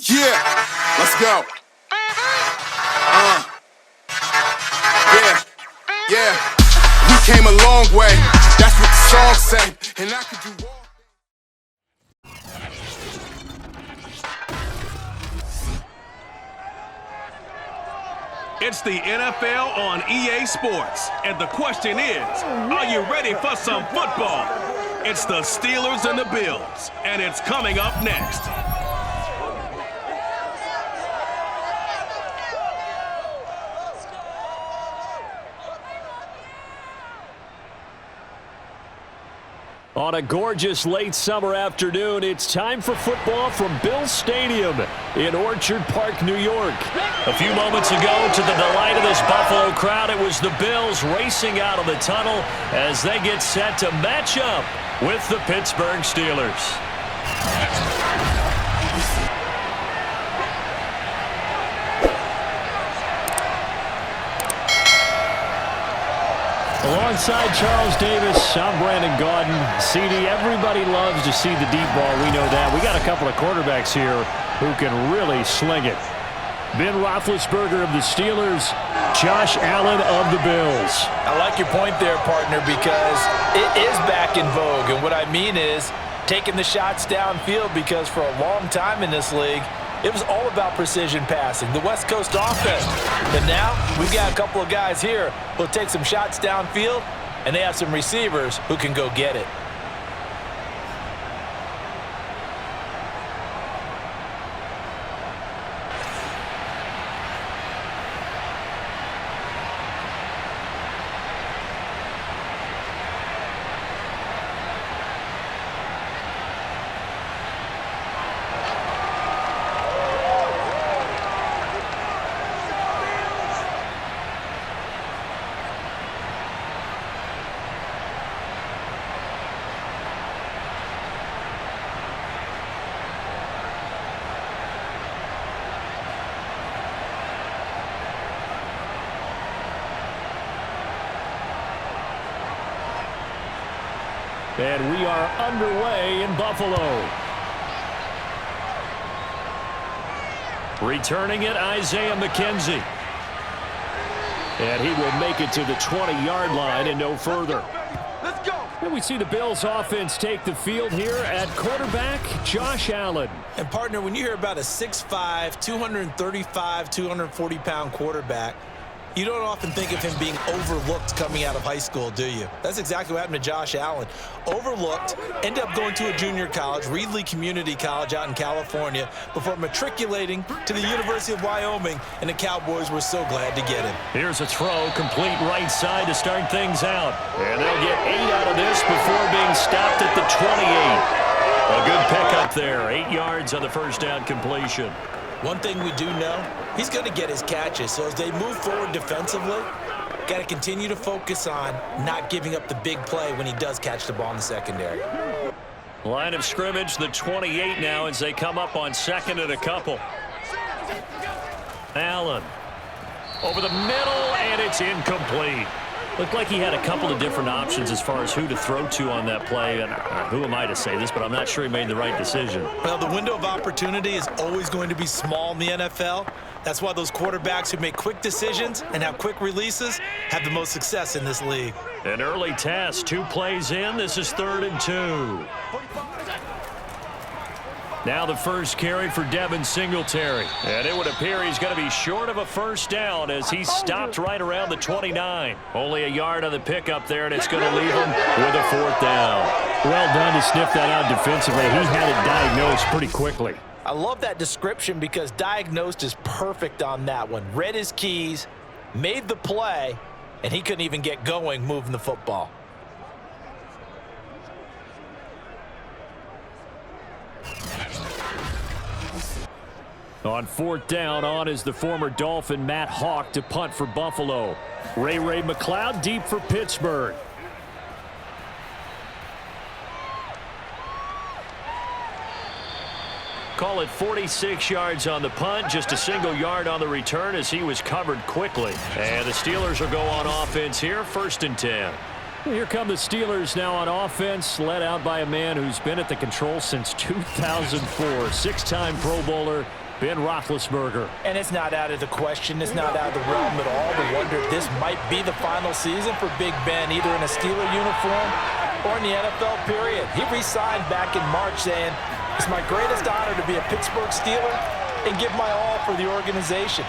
Yeah, let's go. Yeah. We came a long way. That's what the song say. And I could do all. It's the NFL on EA Sports, and the question is, are you ready for some football? It's the Steelers and the Bills, and it's coming up next. On a gorgeous late summer afternoon, it's time for football from Bills Stadium in Orchard Park, New York. A few moments ago, to the delight of this Buffalo crowd, it was the Bills racing out of the tunnel as they get set to match up with the Pittsburgh Steelers. Alongside Charles Davis, I'm Brandon Gaudin. CD, everybody loves to see the deep ball. We know that. We got a couple of quarterbacks here who can really sling it. Ben Roethlisberger of the Steelers, Josh Allen of the Bills. I like your point there, partner, because it is back in vogue. And what I mean is taking the shots downfield, because for a long time in this league, it was all about precision passing, the West Coast offense. But now we've got a couple of guys here who'll take some shots downfield, and they have some receivers who can go get it. And we are underway in Buffalo. Returning it, Isaiah McKenzie. And he will make it to the 20-yard line and no further. Let's go. And we see the Bills offense take the field here at quarterback, Josh Allen. And, partner, when you hear about a 6'5", 235, 240-pound quarterback, you don't often think of him being overlooked coming out of high school, do you? That's exactly what happened to Josh Allen. Overlooked, ended up going to a junior college, Reedley Community College out in California, before matriculating to the University of Wyoming, and the Cowboys were so glad to get him. Here's a throw, complete right side to start things out. And they'll get 8 out of this before being stopped at the 28. A good pickup there, 8 yards on the first down completion. One thing we do know, he's going to get his catches. So as they move forward defensively, got to continue to focus on not giving up the big play when he does catch the ball in the secondary. Line of scrimmage, the 28 now as they come up on second and a couple. Allen over the middle, and it's incomplete. Looked like he had a couple of different options as far as who to throw to on that play. And who am I to say this, but I'm not sure he made the right decision. Well, the window of opportunity is always going to be small in the NFL. That's why those quarterbacks who make quick decisions and have quick releases have the most success in this league. An early test, 2 plays in. This is 3rd and 2. Now the first carry for Devin Singletary. And it would appear he's going to be short of a first down as he's stopped right around the 29. Only a yard on the pickup there, and it's going to leave him with a 4th down. Well done to sniff that out defensively. He had it diagnosed pretty quickly. I love that description because diagnosed is perfect on that one. Read his keys, made the play, and he couldn't even get going moving the football. On 4th down, on is the former Dolphin Matt Hawk to punt for Buffalo. Ray McLeod deep for Pittsburgh. Call it 46 yards on the punt, just a single yard on the return as he was covered quickly. And the Steelers will go on offense here, 1st and 10. Here come the Steelers now on offense, led out by a man who's been at the control since 2004. 6-time Pro Bowler, Ben Roethlisberger. And it's not out of the question. It's not out of the realm at all to wonder if this might be the final season for Big Ben, either in a Steeler uniform or in the NFL period. He re-signed back in March saying, "It's my greatest honor to be a Pittsburgh Steeler and give my all for the organization."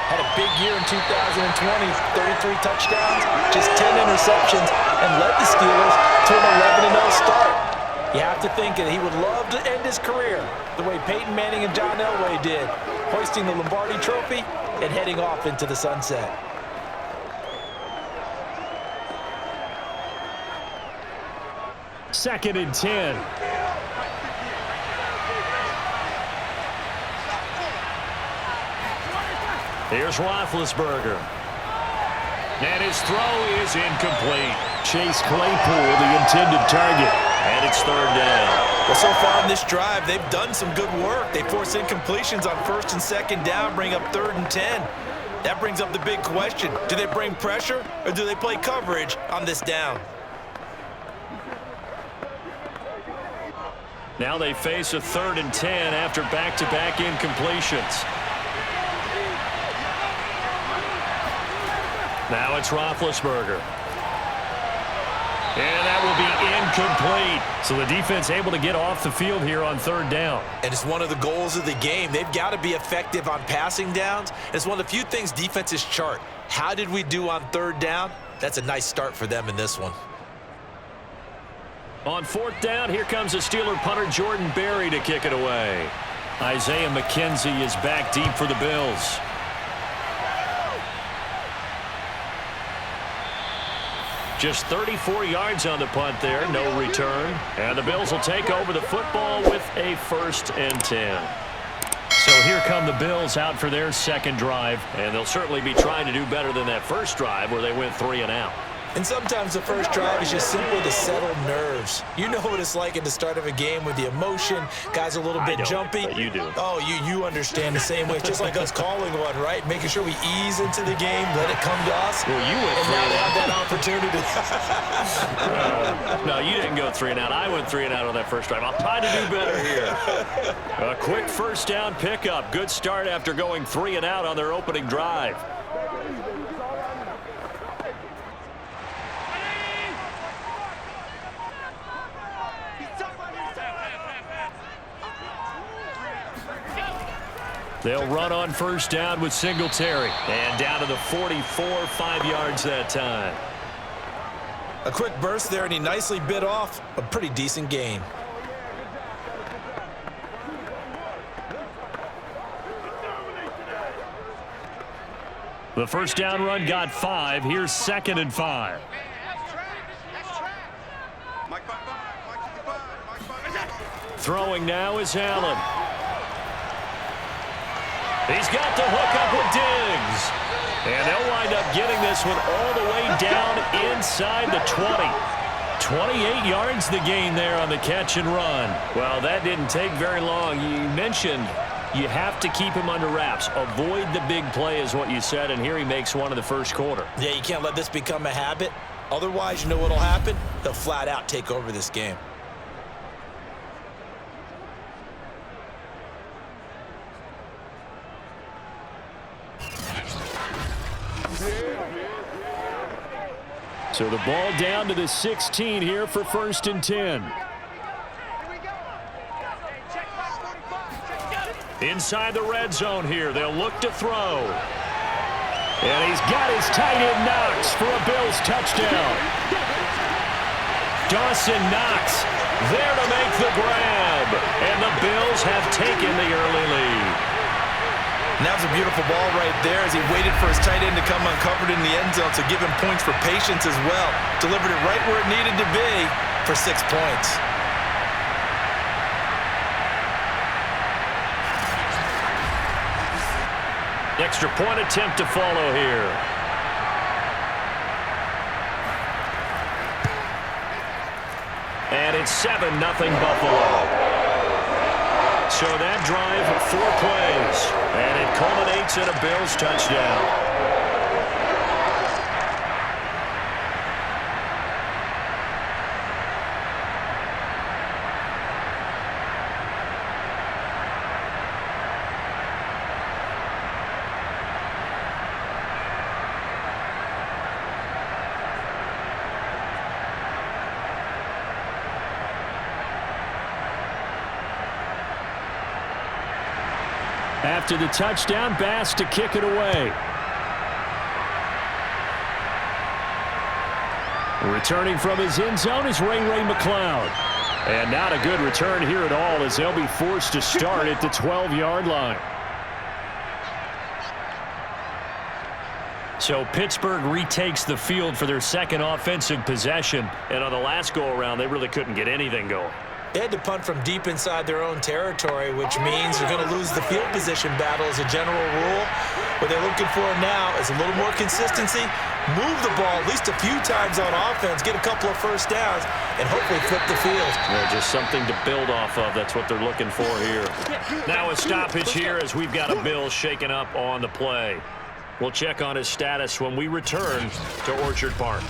Had a big year in 2020, 33 touchdowns, just 10 interceptions, and led the Steelers to an 11-0 start. You have to think that he would love to end his career the way Peyton Manning and John Elway did, hoisting the Lombardi Trophy and heading off into the sunset. Second and 10. Here's Roethlisberger. And his throw is incomplete. Chase Claypool, the intended target. And it's third down. Well, so far in this drive, they've done some good work. They force incompletions on first and second down, bring up 3rd and 10. That brings up the big question. Do they bring pressure or do they play coverage on this down? Now they face a 3rd and 10 after back-to-back incompletions. Now it's Roethlisberger. And that will be incomplete. So the defense able to get off the field here on 3rd down. And it's one of the goals of the game. They've got to be effective on passing downs. It's one of the few things defenses chart. How did we do on 3rd down? That's a nice start for them in this one. On 4th down, here comes the Steeler punter Jordan Berry to kick it away. Isaiah McKenzie is back deep for the Bills. Just 34 yards on the punt there, no return. And the Bills will take over the football with a 1st and 10. So here come the Bills out for their second drive, and they'll certainly be trying to do better than that first drive where they went 3 and out. And sometimes the first drive is just simply to settle nerves. You know what it's like at the start of a game with the emotion. Guys a little bit jumpy. But you do. Oh, you understand the same way. It's just like us calling one, right? Making sure we ease into the game, let it come to us. Well, you went 3 and now and they out. have that opportunity. No, you didn't go 3 and out. I went 3 and out on that first drive. I'll try to do better here. A quick first down pickup. Good start after going 3 and out on their opening drive. They'll run on first down with Singletary. And down to the 44, 5 yards that time. A quick burst there, and he nicely bit off a pretty decent gain. The first down run got 5. Here's 2nd and 5. Throwing now is Allen. He's got the hook up with Diggs. And they'll wind up getting this one all the way down inside the 20. 28 yards the gain there on the catch and run. Well, that didn't take very long. You mentioned you have to keep him under wraps. Avoid the big play is what you said, and here he makes one in the first quarter. Yeah, you can't let this become a habit. Otherwise, you know what'll happen? They'll flat out take over this game. So the ball down to the 16 here for 1st and 10. Inside the red zone here, they'll look to throw. And he's got his tight end Knox for a Bills touchdown. Dawson Knox there to make the grab. And the Bills have taken the early lead. And that was a beautiful ball right there as he waited for his tight end to come uncovered in the end zone, so give him points for patience as well. Delivered it right where it needed to be for 6 points. Extra point attempt to follow here. And it's 7-0 Buffalo. So that drive, 4 plays, and it culminates in a Bills touchdown. After the touchdown, Bass to kick it away. Returning from his end zone is Ray McLeod. And not a good return here at all, as they'll be forced to start at the 12-yard line. So Pittsburgh retakes the field for their second offensive possession. And on the last go-around, they really couldn't get anything going. They had to punt from deep inside their own territory, which means they're going to lose the field position battle as a general rule. What they're looking for now is a little more consistency, move the ball at least a few times on offense, get a couple of first downs, and hopefully flip the field. Yeah, just something to build off of. That's what they're looking for here. Now a stoppage here as we've got a Bill shaken up on the play. We'll check on his status when we return to Orchard Park.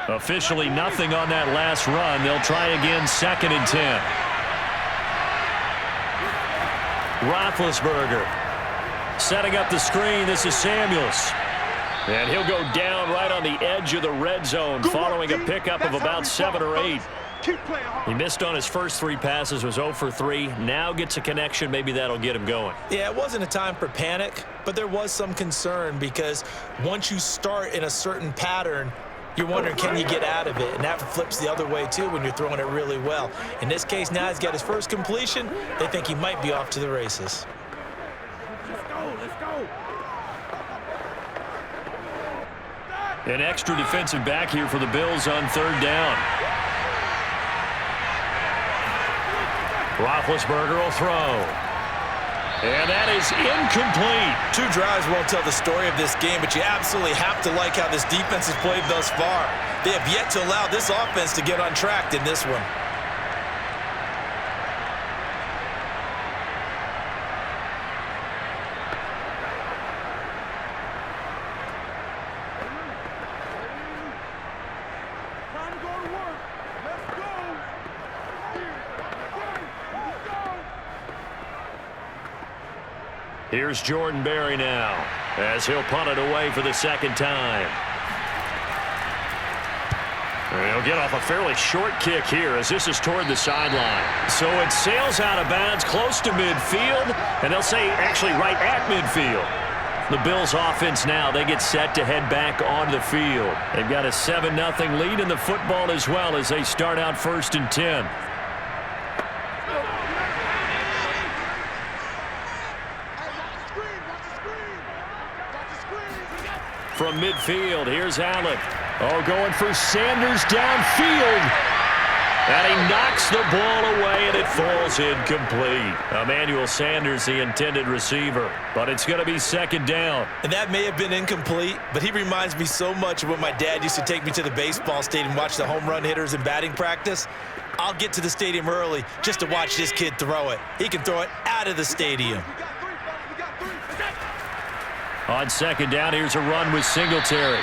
Officially nothing on that last run. They'll try again, 2nd and 10. Roethlisberger setting up the screen. This is Samuels. And he'll go down right on the edge of the red zone following a pickup of about 7 or 8. He missed on his first 3 passes, was 0 for 3. Now gets a connection. Maybe that'll get him going. Yeah, it wasn't a time for panic, but there was some concern because once you start in a certain pattern, you're wondering, can you get out of it? And that flips the other way, too, when you're throwing it really well. In this case, now he's got his first completion. They think he might be off to the races. Let's go. An extra defensive back here for the Bills on 3rd down. Roethlisberger will throw. And that is incomplete. 2 drives won't tell the story of this game, but you absolutely have to like how this defense has played thus far. They have yet to allow this offense to get on track in this one. Here's Jordan Berry now, as he'll punt it away for the 2nd time. And he'll get off a fairly short kick here as this is toward the sideline. So it sails out of bounds close to midfield, and they'll say actually right at midfield. The Bills offense now, they get set to head back onto the field. They've got a 7-0 lead in the football as well as they start out 1st and 10. From midfield, here's Allen. Oh, going for Sanders downfield. And he knocks the ball away, and it falls incomplete. Emmanuel Sanders, the intended receiver. But it's going to be 2nd down. And that may have been incomplete, but he reminds me so much of when my dad used to take me to the baseball stadium and watch the home run hitters in batting practice. I'll get to the stadium early just to watch this kid throw it. He can throw it out of the stadium. On 2nd down, here's a run with Singletary.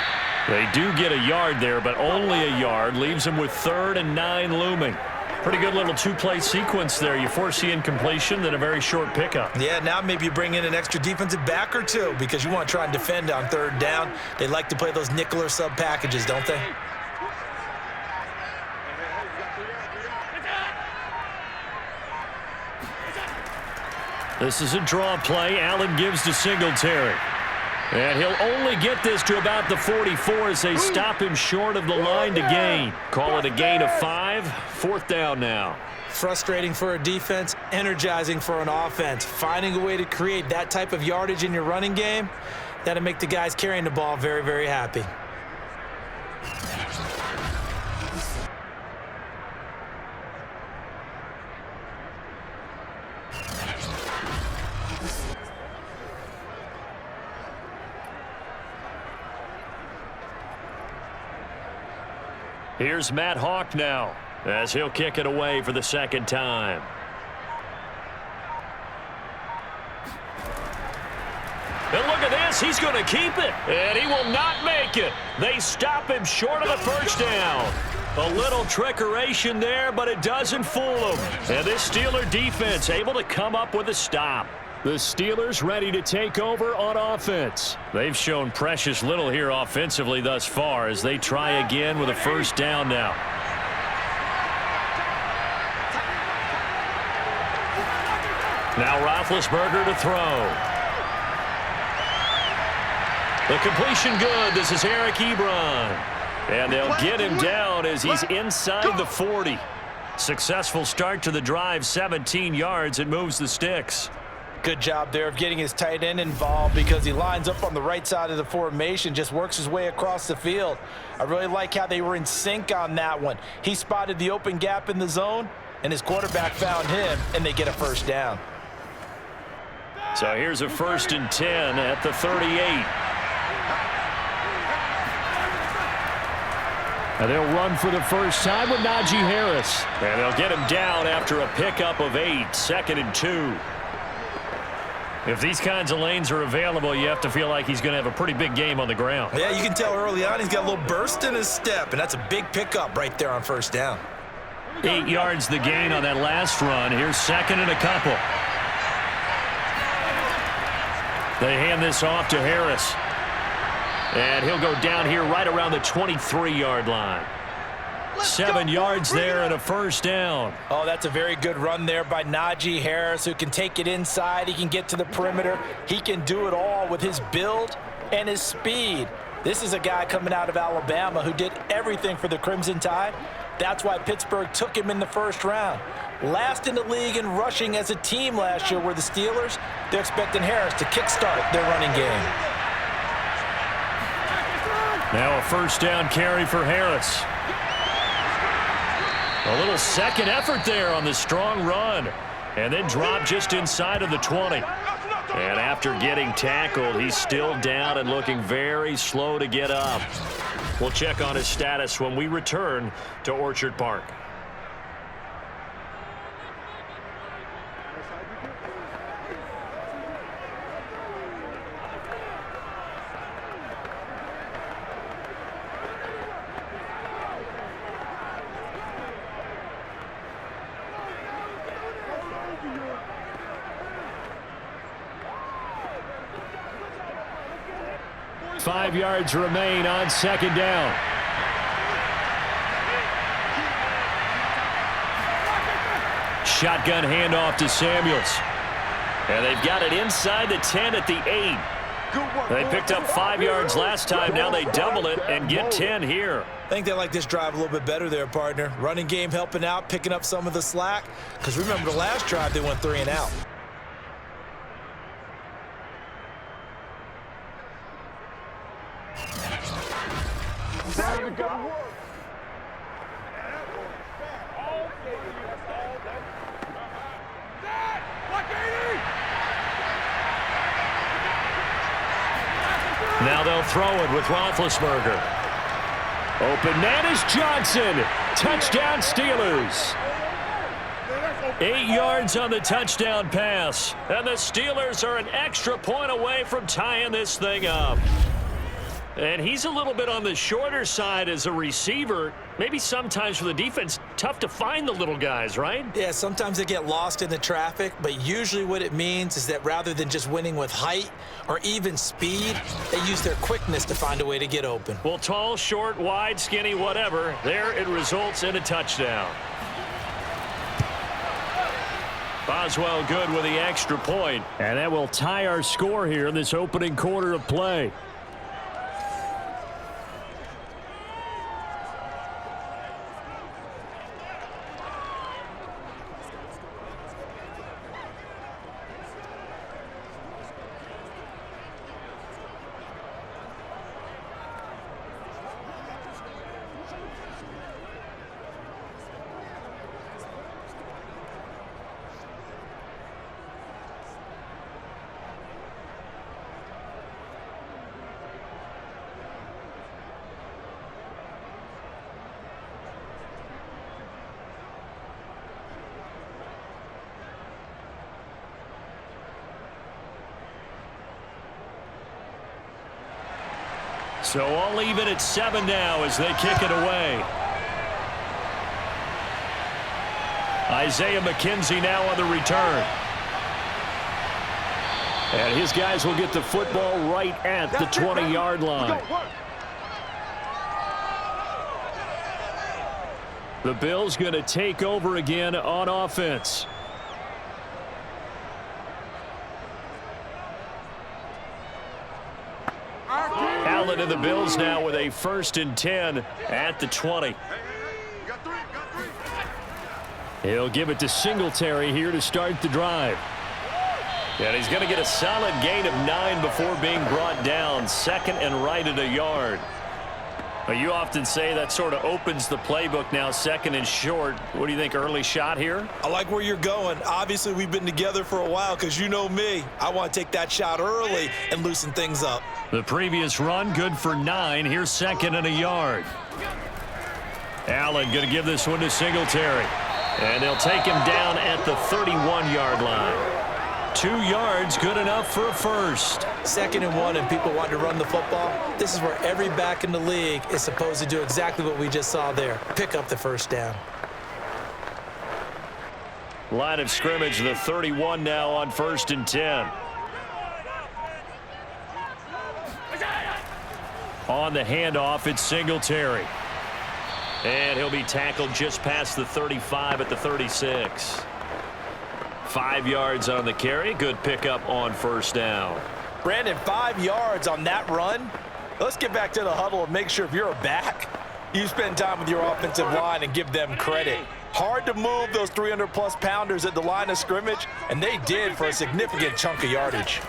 They do get a yard there, but only a yard. Leaves them with 3rd and 9 looming. Pretty good little 2-play sequence there. You force the incompletion, then a very short pickup. Yeah, now maybe you bring in an extra defensive back or 2 because you want to try and defend on 3rd down. They like to play those nickel or sub packages, don't they? This is a draw play. Allen gives to Singletary. And he'll only get this to about the 44 as they stop him short of the line to gain. Call it a gain of 5. 4th down now. Frustrating for a defense, energizing for an offense. Finding a way to create that type of yardage in your running game, that'll make the guys carrying the ball very, very happy. Here's Matt Hawk now, as he'll kick it away for the 2nd time. And look at this. He's going to keep it. And he will not make it. They stop him short of the first down. A little trickeration there, but it doesn't fool them. And this Steeler defense able to come up with a stop. The Steelers ready to take over on offense. They've shown precious little here offensively thus far as they try again with a first down now. Now Roethlisberger to throw. The completion good. This is Eric Ebron. And they'll get him down as he's inside the 40. Successful start to the drive, 17 yards. It moves the sticks. Good job there of getting his tight end involved because he lines up on the right side of the formation, just works his way across the field. I really like how they were in sync on that one. He spotted the open gap in the zone, and his quarterback found him, and they get a first down. So here's a 1st and 10 at the 38. And they'll run for the first time with Najee Harris. And they'll get him down after a pickup of 8, 2nd and 2. If these kinds of lanes are available, you have to feel like he's going to have a pretty big game on the ground. Yeah, you can tell early on he's got a little burst in his step, and that's a big pickup right there on first down. 8 yards the gain on that last run. Here's 2nd and a couple. They hand this off to Harris. And he'll go down here right around the 23-yard line. 7 yards there and a first down. Oh, that's a very good run there by Najee Harris, who can take it inside. He can get to the perimeter. He can do it all with his build and his speed. This is a guy coming out of Alabama who did everything for the Crimson Tide. That's why Pittsburgh took him in the first round. Last in the league in rushing as a team last year were the Steelers. They're expecting Harris to kickstart their running game. Now a first down carry for Harris. A little second effort there on the strong run. And then drop just inside of the 20. And after getting tackled, he's still down and looking very slow to get up. We'll check on his status when we return to Orchard Park. Five yards remain on second down. Shotgun handoff to Samuels. And they've got it inside the 10 at the 8. They picked up 5 yards last time. Now they double it and get 10 here. I think they like this drive a little bit better there, partner. Running game helping out, picking up some of the slack. Because remember the last drive, they went 3 and out. Now they'll throw it with Roethlisberger. Open man is Johnson. Touchdown Steelers. 8 yards on the touchdown pass. And the Steelers are an extra point away from tying this thing up. And he's a little bit on the shorter side as a receiver. Maybe sometimes for the defense, tough to find the little guys, right? Yeah, sometimes they get lost in the traffic, but usually what it means is that rather than just winning with height or even speed, they use their quickness to find a way to get open. Well, tall, short, wide, skinny, whatever, there it results in a touchdown. Boswell good with the extra point. And that will tie our score here in this opening quarter of play. So all even at 7 now as they kick it away. Isaiah McKenzie now on the return. And his guys will get the football right at the 20-yard line. The Bills going to take over again on offense. Allen and the Bills now with a 1st and 10 at the 20. He'll give it to Singletary here to start the drive. And he's going to get a solid gain of 9 before being brought down. 2nd and right at a yard. Well, you often say that sort of opens the playbook now, 2nd and short. What do you think, early shot here? I like where you're going. Obviously, we've been together for a while because you know me. I want to take that shot early and loosen things up. The previous run, good for 9. Here's 2nd and a yard. Allen going to give this one to Singletary. And they'll take him down at the 31-yard line. 2 yards, good enough for a first. 2nd and 1, and people want to run the football. This is where every back in the league is supposed to do exactly what we just saw there. Pick up the first down. Line of scrimmage, the 31 now on 1st and 10. On the handoff, it's Singletary. And he'll be tackled just past the 35 at the 36. 5 yards on the carry. Good pickup on 1st down. Brandon, 5 yards on that run. Let's get back to the huddle and make sure if you're a back, you spend time with your offensive line and give them credit. Hard to move those 300-plus pounders at the line of scrimmage, and they did for a significant chunk of yardage.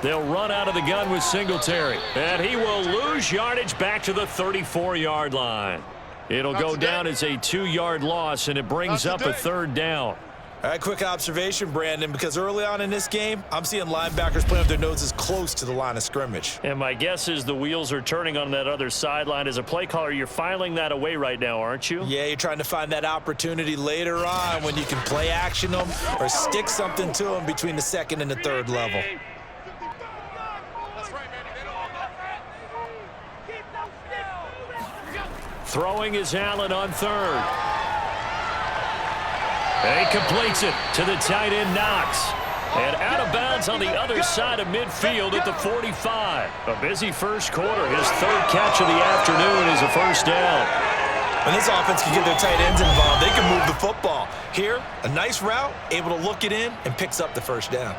They'll run out of the gun with Singletary. And he will lose yardage back to the 34-yard line. It'll go down as a 2-yard loss, and it brings up a 3rd down. All right, quick observation, Brandon, because early on in this game, I'm seeing linebackers playing with their noses close to the line of scrimmage. And my guess is the wheels are turning on that other sideline. As a play caller, you're filing that away right now, aren't you? Yeah, you're trying to find that opportunity later on when you can play action them or stick something to them between the 2nd and the 3rd level. Throwing is Allen on 3rd. And he completes it to the tight end, Knox. And out of bounds on the other side of midfield at the 45. A busy first quarter. His 3rd catch of the afternoon is a 1st down. When this offense can get their tight ends involved, they can move the football. Here, a nice route, able to look it in, and picks up the 1st down.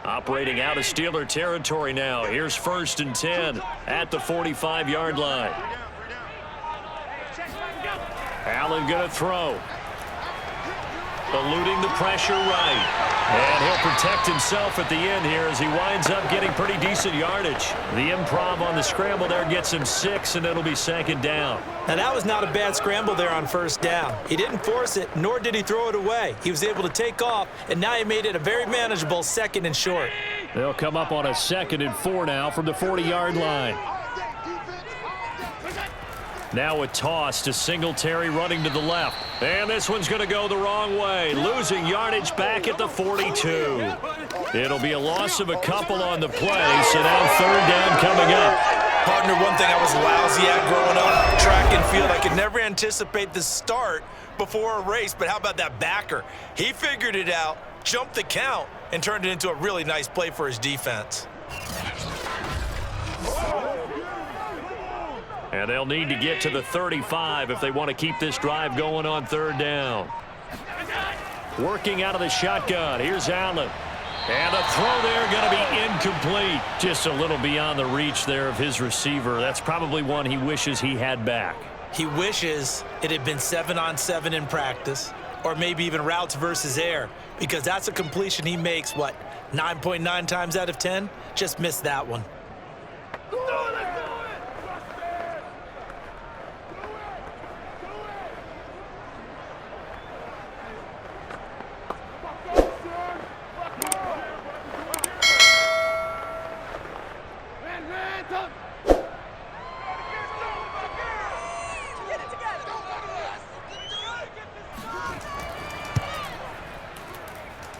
Operating out of Steeler territory now. Here's 1st and 10 at the 45-yard line. Allen going to throw. Eluding the pressure right. And he'll protect himself at the end here as he winds up getting pretty decent yardage. The improv on the scramble there gets him 6, and it'll be 2nd down. Now, that was not a bad scramble there on 1st down. He didn't force it, nor did he throw it away. He was able to take off, and now he made it a very manageable 2nd and short. They'll come up on a 2nd and 4 now from the 40-yard line. Now a toss to Singletary running to the left. And this one's going to go the wrong way. Losing yardage back at the 42. It'll be a loss of a couple on the play, so now 3rd down coming up. Partner, one thing I was lousy at growing up, track and field, I could never anticipate the start before a race, but how about that backer? He figured it out, jumped the count, and turned it into a really nice play for his defense. And they'll need to get to the 35 if they want to keep this drive going on 3rd down. Working out of the shotgun. Here's Allen. And a throw there going to be incomplete. Just a little beyond the reach there of his receiver. That's probably one he wishes he had back. He wishes it had been 7-on-7 in practice, or maybe even routes versus air, because that's a completion he makes, 9.9 times out of 10? Just missed that one.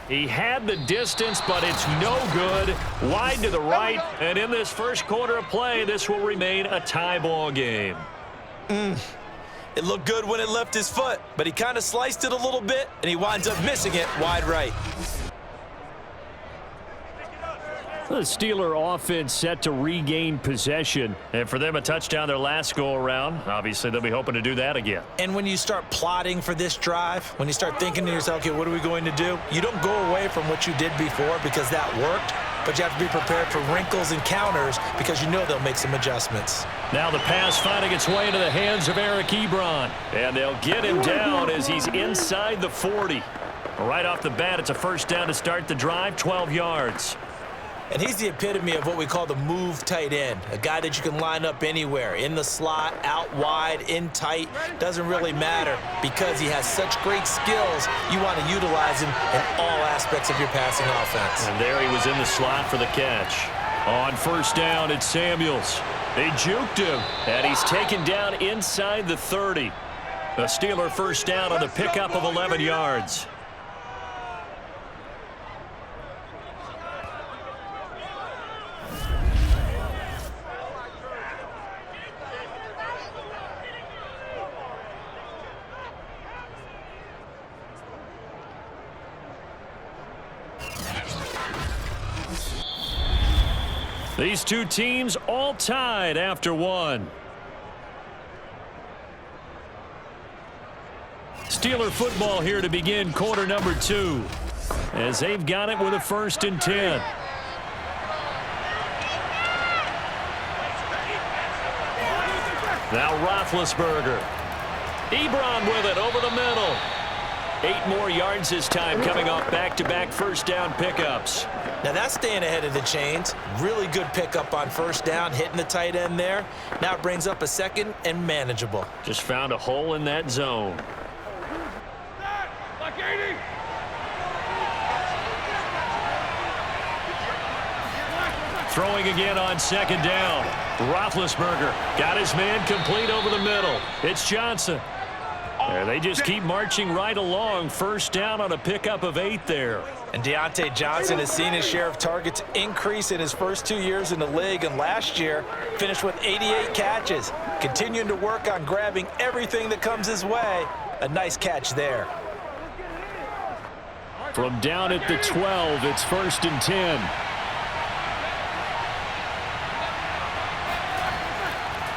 He had the distance, but it's no good. Wide to the right, and in this first quarter of play, this will remain a tie ball game. It looked good when it left his foot, but he kind of sliced it a little bit, and he winds up missing it wide right. The Steeler offense set to regain possession. And for them, a touchdown their last go-around. Obviously, they'll be hoping to do that again. And when you start plotting for this drive, when you start thinking to yourself, okay, what are we going to do? You don't go away from what you did before because that worked, but you have to be prepared for wrinkles and counters because you know they'll make some adjustments. Now the pass finding its way into the hands of Eric Ebron. And they'll get him down as he's inside the 40. Right off the bat, it's a first down to start the drive, 12 yards. And he's the epitome of what we call the move tight end, a guy that you can line up anywhere, in the slot, out wide, in tight, doesn't really matter because he has such great skills. You want to utilize him in all aspects of your passing offense. And there he was in the slot for the catch. On first down, it's Samuels. They juked him, and he's taken down inside the 30. A Steeler first down on the pickup of 11 yards. These two teams all tied after one. Steeler football here to begin quarter number 2 as they've got it with a 1st and 10. Now Roethlisberger. Ebron with it over the middle. 8 more yards this time coming off back-to-back first down pickups. Now that's staying ahead of the chains. Really good pickup on first down, hitting the tight end there. Now it brings up a 2nd and manageable. Just found a hole in that zone. Throwing again on 2nd down. Roethlisberger got his man complete over the middle. It's Johnson. And they just keep marching right along. First down on a pickup of 8 there. And Deontay Johnson has seen his share of targets increase in his first 2 years in the league, and last year finished with 88 catches. Continuing to work on grabbing everything that comes his way. A nice catch there. From down at the 12, it's 1st and 10.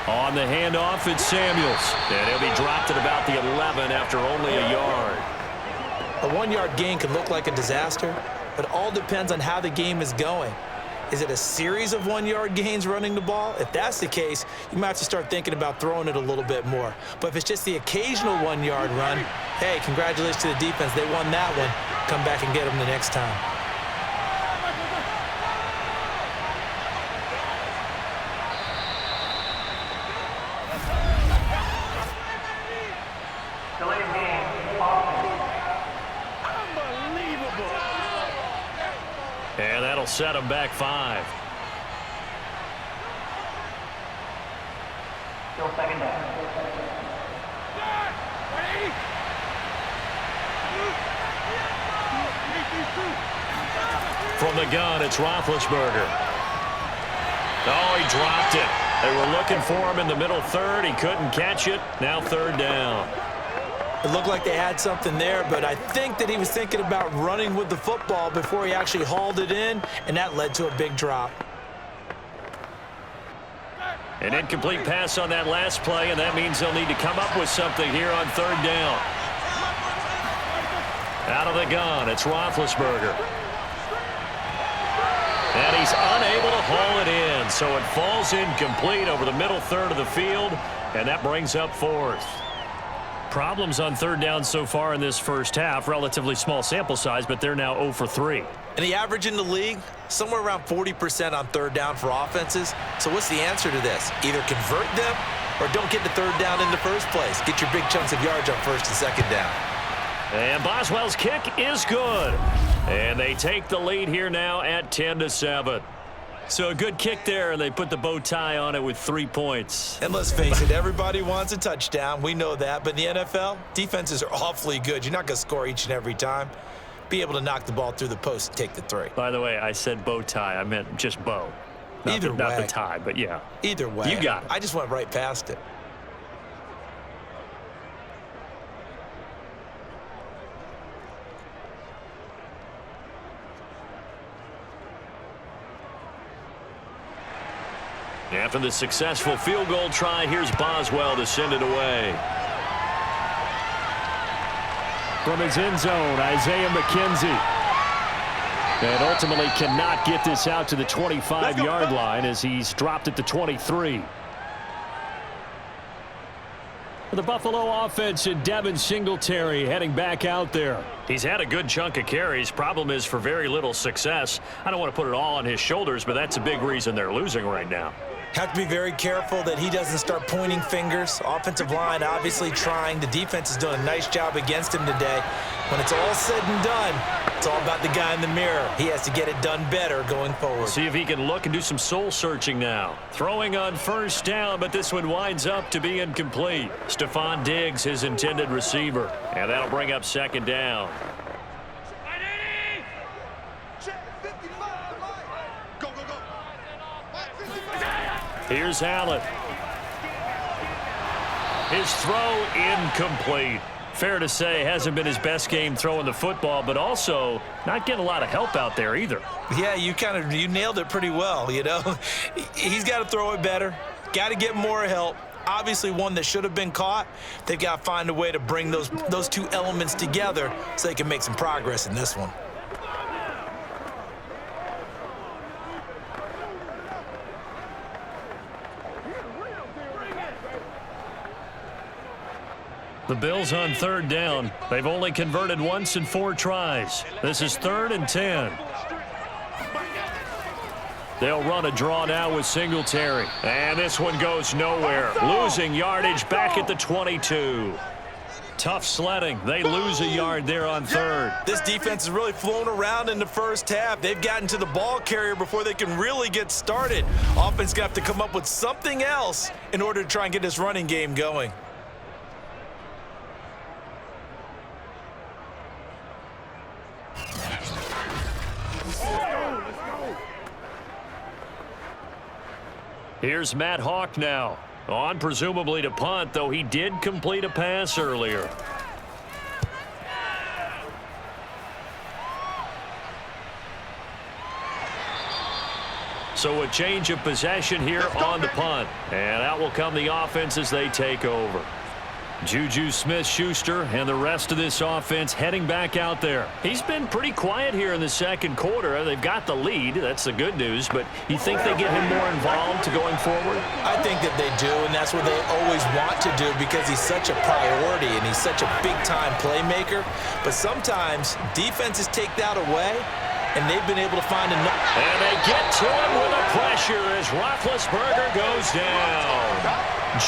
On the handoff, it's Samuels. And he'll be dropped at about the 11 after only a yard. A 1-yard gain can look like a disaster, but it all depends on how the game is going. Is it a series of 1-yard gains running the ball? If that's the case, you might have to start thinking about throwing it a little bit more. But if it's just the occasional 1-yard run, hey, congratulations to the defense. They won that one. Come back and get them the next time. And that'll set them back 5. Still 2nd down. From the gun, it's Roethlisberger. Oh, he dropped it. They were looking for him in the middle 3rd. He couldn't catch it. Now 3rd down. It looked like they had something there, but I think that he was thinking about running with the football before he actually hauled it in, and that led to a big drop. An incomplete pass on that last play, and that means they'll need to come up with something here on 3rd down. Out of the gun, it's Roethlisberger. And he's unable to haul it in, so it falls incomplete over the middle 3rd of the field, and that brings up 4th. Problems on 3rd down so far in this first half. Relatively small sample size, but they're now 0 for 3. And the average in the league, somewhere around 40% on 3rd down for offenses. So what's the answer to this? Either convert them or don't get the 3rd down in the first place. Get your big chunks of yards on 1st and 2nd down. And Boswell's kick is good. And they take the lead here now at 10-7. So a good kick there, and they put the bow tie on it with 3 points. And let's face it, everybody wants a touchdown. We know that. But in the NFL, defenses are awfully good. You're not going to score each and every time. be able to knock the ball through the post and take the 3. By the way, I said bow tie. I meant just bow. Not the tie, but yeah. Either way. You got it. I just went right past it. After the successful field goal try, here's Boswell to send it away. From his end zone, Isaiah McKenzie. And ultimately cannot get this out to the 25-yard line as he's dropped at the 23. For the Buffalo offense, and Devin Singletary heading back out there. He's had a good chunk of carries. Problem is for very little success. I don't want to put it all on his shoulders, but that's a big reason they're losing right now. Have to be very careful that he doesn't start pointing fingers. Offensive line obviously trying. The defense is doing a nice job against him today. When it's all said and done, it's all about the guy in the mirror. He has to get it done better going forward. See if he can look and do some soul searching now. Throwing on first down, but this one winds up to be incomplete. Stephon Diggs, his intended receiver. And that'll bring up second down. Here's Allen. His throw incomplete. Fair to say, hasn't been his best game throwing the football, but also not getting a lot of help out there either. Yeah, you nailed it pretty well, you know. He's got to throw it better. Got to get more help. Obviously one that should have been caught. They've got to find a way to bring those two elements together so they can make some progress in this one. The Bills on third down. They've only converted once in 4 tries. This is 3rd and 10. They'll run a draw now with Singletary. And this one goes nowhere. Losing yardage back at the 22. Tough sledding. They lose a yard there on 3rd. This defense has really flown around in the first half. They've gotten to the ball carrier before they can really get started. Offense going to have to come up with something else in order to try and get this running game going. Here's Matt Hawk now. On presumably to punt, though he did complete a pass earlier. So a change of possession here on the punt. And out will come the offense as they take over. Juju Smith-Schuster and the rest of this offense heading back out there. He's been pretty quiet here in the second quarter. They've got the lead. That's the good news. But you think they get him more involved to going forward? I think that they do, and that's what they always want to do because he's such a priority and he's such a big-time playmaker. But sometimes defenses take that away, and they've been able to find enough. And they get to him with the pressure as Roethlisberger goes down.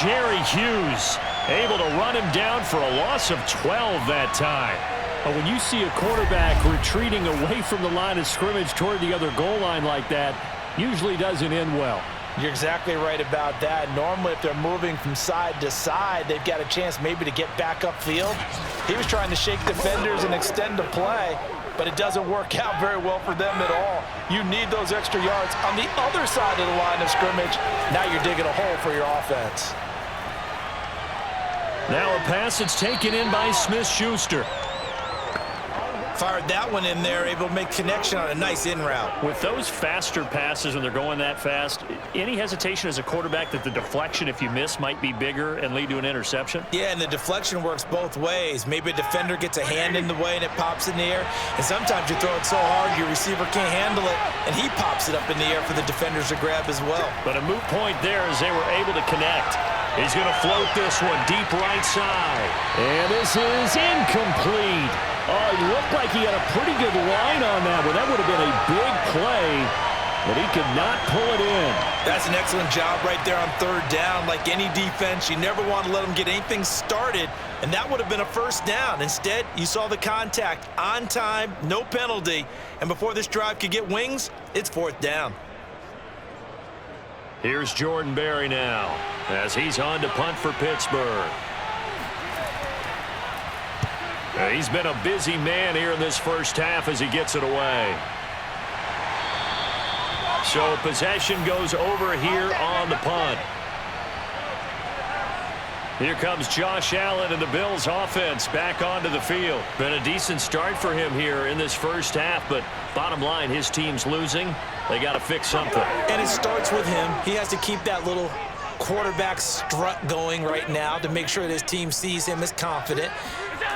Jerry Hughes able to run him down for a loss of 12 that time. But when you see a quarterback retreating away from the line of scrimmage toward the other goal line like that, usually doesn't end well. You're exactly right about that. Normally, if they're moving from side to side, they've got a chance maybe to get back upfield. He was trying to shake defenders and extend the play, but it doesn't work out very well for them at all. You need those extra yards on the other side of the line of scrimmage. Now you're digging a hole for your offense. Now a pass that's taken in by Smith-Schuster. Fired that one in there, able to make connection on a nice in route. With those faster passes when they're going that fast, any hesitation as a quarterback that the deflection, if you miss, might be bigger and lead to an interception? Yeah, and the deflection works both ways. Maybe a defender gets a hand in the way and it pops in the air, and sometimes you throw it so hard your receiver can't handle it, and he pops it up in the air for the defenders to grab as well. But a moot point there as they were able to connect. He's going to float this one deep right side. And this is incomplete. Oh, it looked like he had a pretty good line on that one. That would have been a big play, but he could not pull it in. That's an excellent job right there on third down. Like any defense, you never want to let them get anything started, and that would have been a first down. Instead, you saw the contact on time, no penalty, and before this drive could get wings, it's fourth down. Here's Jordan Berry now as he's on to punt for Pittsburgh. He's been a busy man here in this first half as he gets it away. So possession goes over here on the punt. Here comes Josh Allen and the Bills offense back onto the field. Been a decent start for him here in this first half, but bottom line, his team's losing. They got to fix something. And it starts with him. He has to keep that little quarterback strut going right now to make sure that his team sees him as confident.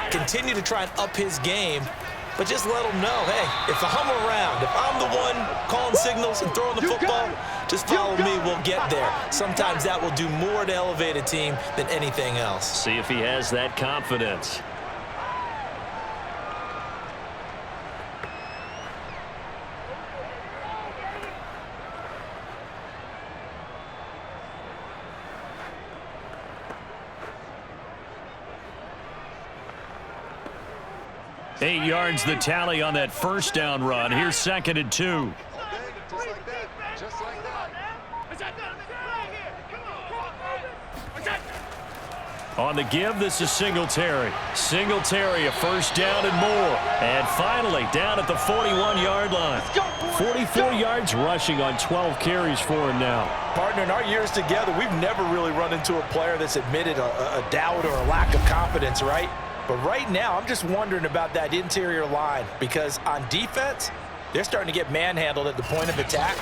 Continue to try and up his game, but just let him know, hey, if I'm around, if I'm the one calling signals and throwing the football, just follow me, we'll get there. Sometimes that will do more to elevate a team than anything else. See if he has that confidence. Eight yards the tally on that first down run. Here's 2nd and 2. On the give, this is Singletary. Singletary, a first down and more. And finally, down at the 41-yard line. 44 yards rushing on 12 carries for him now. Partner, in our years together, we've never really run into a player that's admitted a doubt or a lack of confidence, right? But right now, I'm just wondering about that interior line because on defense, they're starting to get manhandled at the point of attack.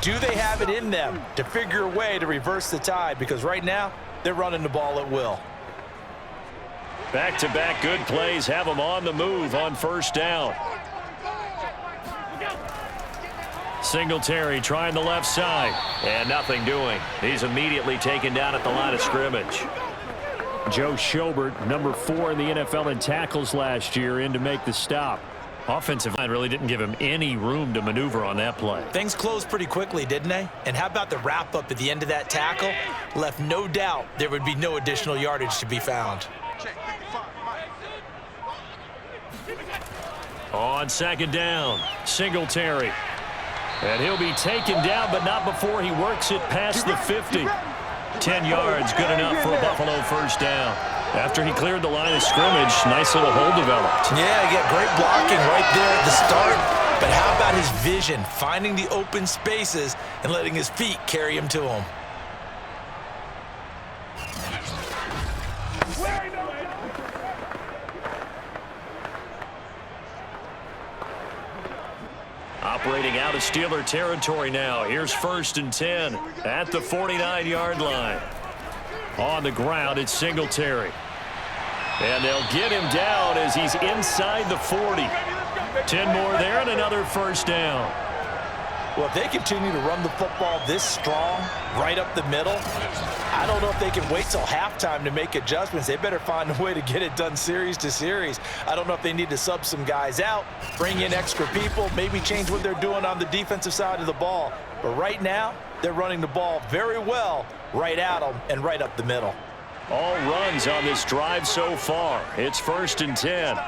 Do they have it in them to figure a way to reverse the tide? Because right now, they're running the ball at will. Back-to-back good plays have them on the move on first down. Singletary trying the left side, and nothing doing. He's immediately taken down at the line of scrimmage. Joe Schobert, number 4 in the NFL in tackles last year, in to make the stop. Offensive line really didn't give him any room to maneuver on that play. Things closed pretty quickly, didn't they? And how about the wrap-up at the end of that tackle? Left no doubt there would be no additional yardage to be found. On 2nd down, Singletary. And he'll be taken down, but not before he works it past the 50. 10 yards, good enough for a Buffalo first down. After he cleared the line of scrimmage, nice little hole developed. Yeah, he got great blocking right there at the start. But how about his vision, finding the open spaces and letting his feet carry him to him? Operating out of Steeler territory now. Here's 1st and 10 at the 49-yard line. On the ground, it's Singletary. And they'll get him down as he's inside the 40. 10 more there and another first down. Well, if they continue to run the football this strong, right up the middle, I don't know if they can wait till halftime to make adjustments. They better find a way to get it done series to series. I don't know if they need to sub some guys out, bring in extra people, maybe change what they're doing on the defensive side of the ball. But right now, they're running the ball very well right at them and right up the middle. All runs on this drive so far. It's 1st and 10.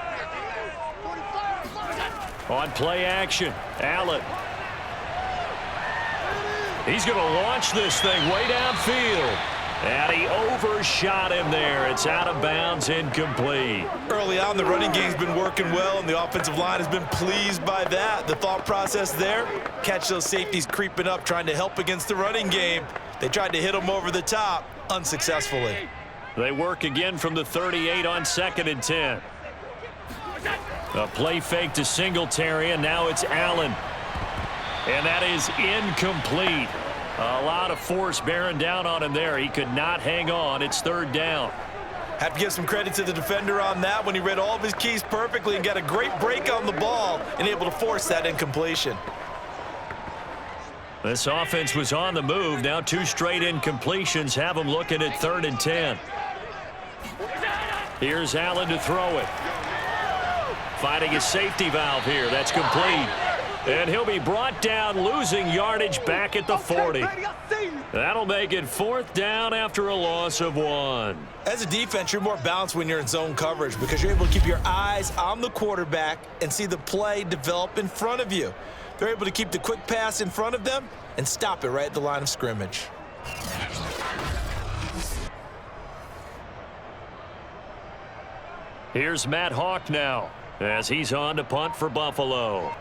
On play action, Allen. He's going to launch this thing way downfield. And he overshot him there. It's out of bounds, incomplete. Early on, the running game's been working well, and the offensive line has been pleased by that. The thought process there, catch those safeties creeping up, trying to help against the running game. They tried to hit him over the top, unsuccessfully. They work again from the 38 on 2nd and 10. A play fake to Singletary, and now it's Allen. And that is incomplete. A lot of force bearing down on him there. He could not hang on. It's 3rd down. Have to give some credit to the defender on that when he read all of his keys perfectly and got a great break on the ball and able to force that incompletion. This offense was on the move. Now 2 straight incompletions have them looking at 3rd and 10. Here's Allen to throw it. Finding a safety valve here. That's complete. And he'll be brought down, losing yardage back at the 40. That'll make it 4th down after a loss of 1. As a defense, you're more balanced when you're in zone coverage because you're able to keep your eyes on the quarterback and see the play develop in front of you. They're able to keep the quick pass in front of them and stop it right at the line of scrimmage. Here's Matt Hawk now as he's on to punt for Buffalo.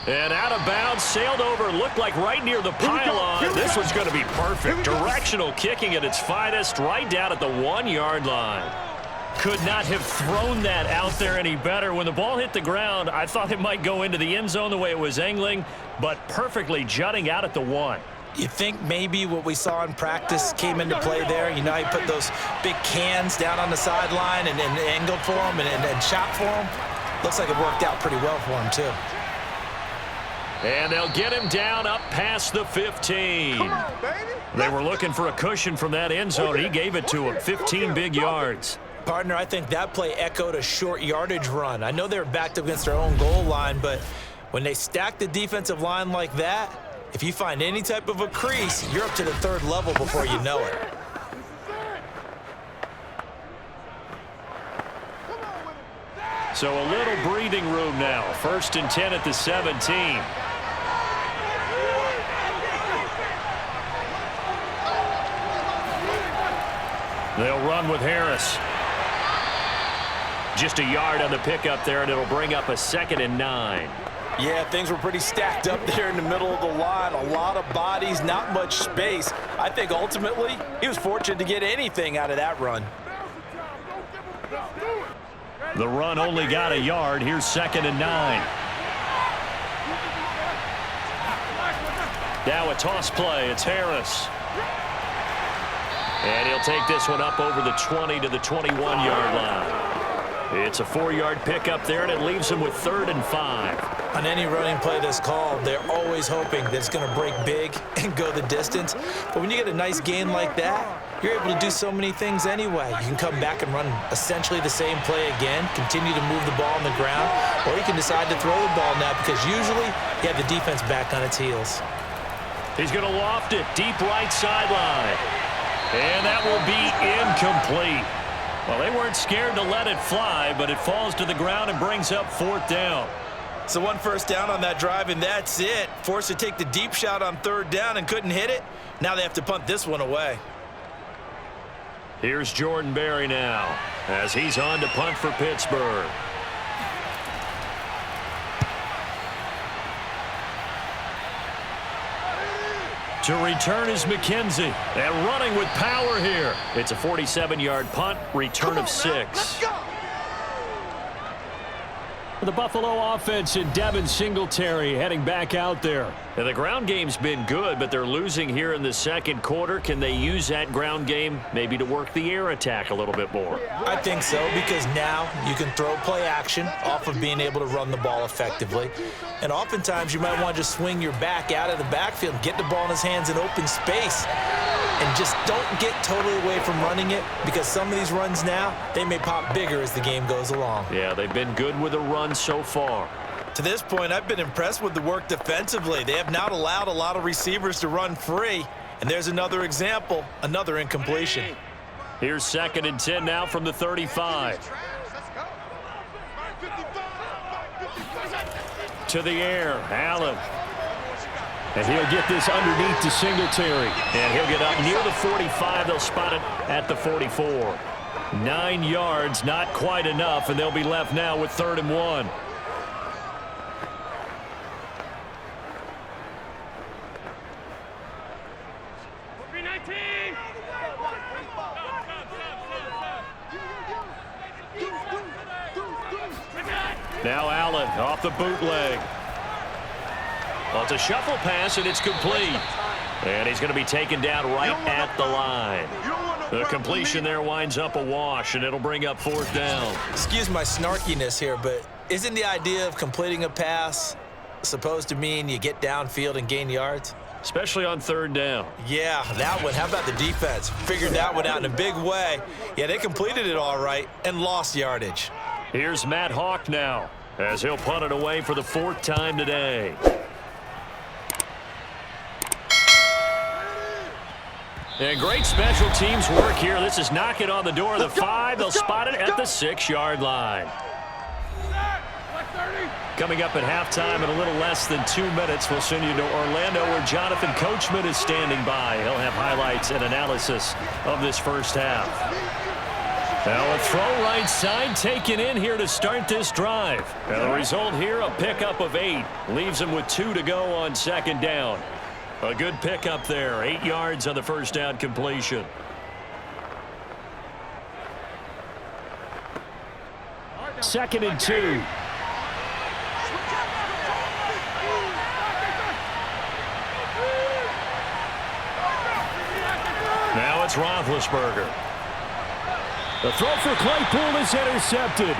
And out of bounds, sailed over, looked like right near the pylon. This was going to be perfect. Directional kicking at its finest, right down at the 1-yard line. Could not have thrown that out there any better. When the ball hit the ground, I thought it might go into the end zone the way it was angling, but perfectly jutting out at the 1. You think maybe what we saw in practice came into play there? You know, he put those big cans down on the sideline and angled for him and shot for him. Looks like it worked out pretty well for him, too. And they'll get him down up past the 15. They were looking for a cushion from that end zone. He gave it to him, 15 big yards. Partner, I think that play echoed a short yardage run. I know they were backed up against their own goal line, but when they stack the defensive line like that, if you find any type of a crease, you're up to the 3rd level before you know it. So a little breathing room now. 1st and 10 at the 17. They'll run with Harris. Just a yard on the pickup there, and it'll bring up a 2nd and 9. Yeah, things were pretty stacked up there in the middle of the line. A lot of bodies, not much space. I think ultimately he was fortunate to get anything out of that run. The run only got a yard. Here's 2nd and 9. Now a toss play. It's Harris. And he'll take this one up over the 20 to the 21-yard line. It's a 4-yard pickup there, and it leaves him with 3rd and 5. On any running play that's called, they're always hoping that it's going to break big and go the distance. But when you get a nice gain like that, you're able to do so many things anyway. You can come back and run essentially the same play again, continue to move the ball on the ground, or you can decide to throw the ball now because usually you have the defense back on its heels. He's going to loft it deep right sideline. And that will be incomplete. Well, they weren't scared to let it fly, but it falls to the ground and brings up 4th down. So 1 first down on that drive, and that's it. Forced to take the deep shot on 3rd down and couldn't hit it. Now they have to punt this one away. Here's Jordan Berry now as he's on to punt for Pittsburgh. To return is McKenzie. And running with power here. It's a 47-yard punt, return of 6. The Buffalo offense and Devin Singletary heading back out there. Now, the ground game's been good, but they're losing here in the 2nd quarter. Can they use that ground game maybe to work the air attack a little bit more? I think so, because now you can throw play action off of being able to run the ball effectively. And oftentimes you might want to just swing your back out of the backfield and get the ball in his hands in open space. And just don't get totally away from running it, because some of these runs now, they may pop bigger as the game goes along. Yeah, they've been good with a run so far. To this point, I've been impressed with the work defensively. They have not allowed a lot of receivers to run free. And there's another example, another incompletion. Here's 2nd and 10 now from the 35. To the air, Allen. And he'll get this underneath to Singletary. And he'll get up near the 45. They'll spot it at the 44. 9 yards, not quite enough, and they'll be left now with 3rd and 1. Now Allen off the bootleg. Well, it's a shuffle pass, and it's complete. And he's going to be taken down right at the line. The completion there winds up a wash, and it'll bring up 4th down. Excuse my snarkiness here, but isn't the idea of completing a pass supposed to mean you get downfield and gain yards? Especially on 3rd down. Yeah, that one. How about the defense? Figured that one out in a big way. Yeah, they completed it all right and lost yardage. Here's Matt Hawk now as he'll punt it away for the 4th time today. And great special teams work here. This is knocking on the door of the 5. They'll spot it at the 6-yard line. Coming up at halftime in a little less than 2 minutes, we'll send you to Orlando where Jonathan Coachman is standing by. He'll have highlights and analysis of this first half. Now a throw right side taken in here to start this drive. And the result here, a pickup of 8. Leaves him with 2 to go on second down. A good pickup there, 8 yards on the first down completion. Second and 2. Now it's Roethlisberger. The throw for Claypool is intercepted.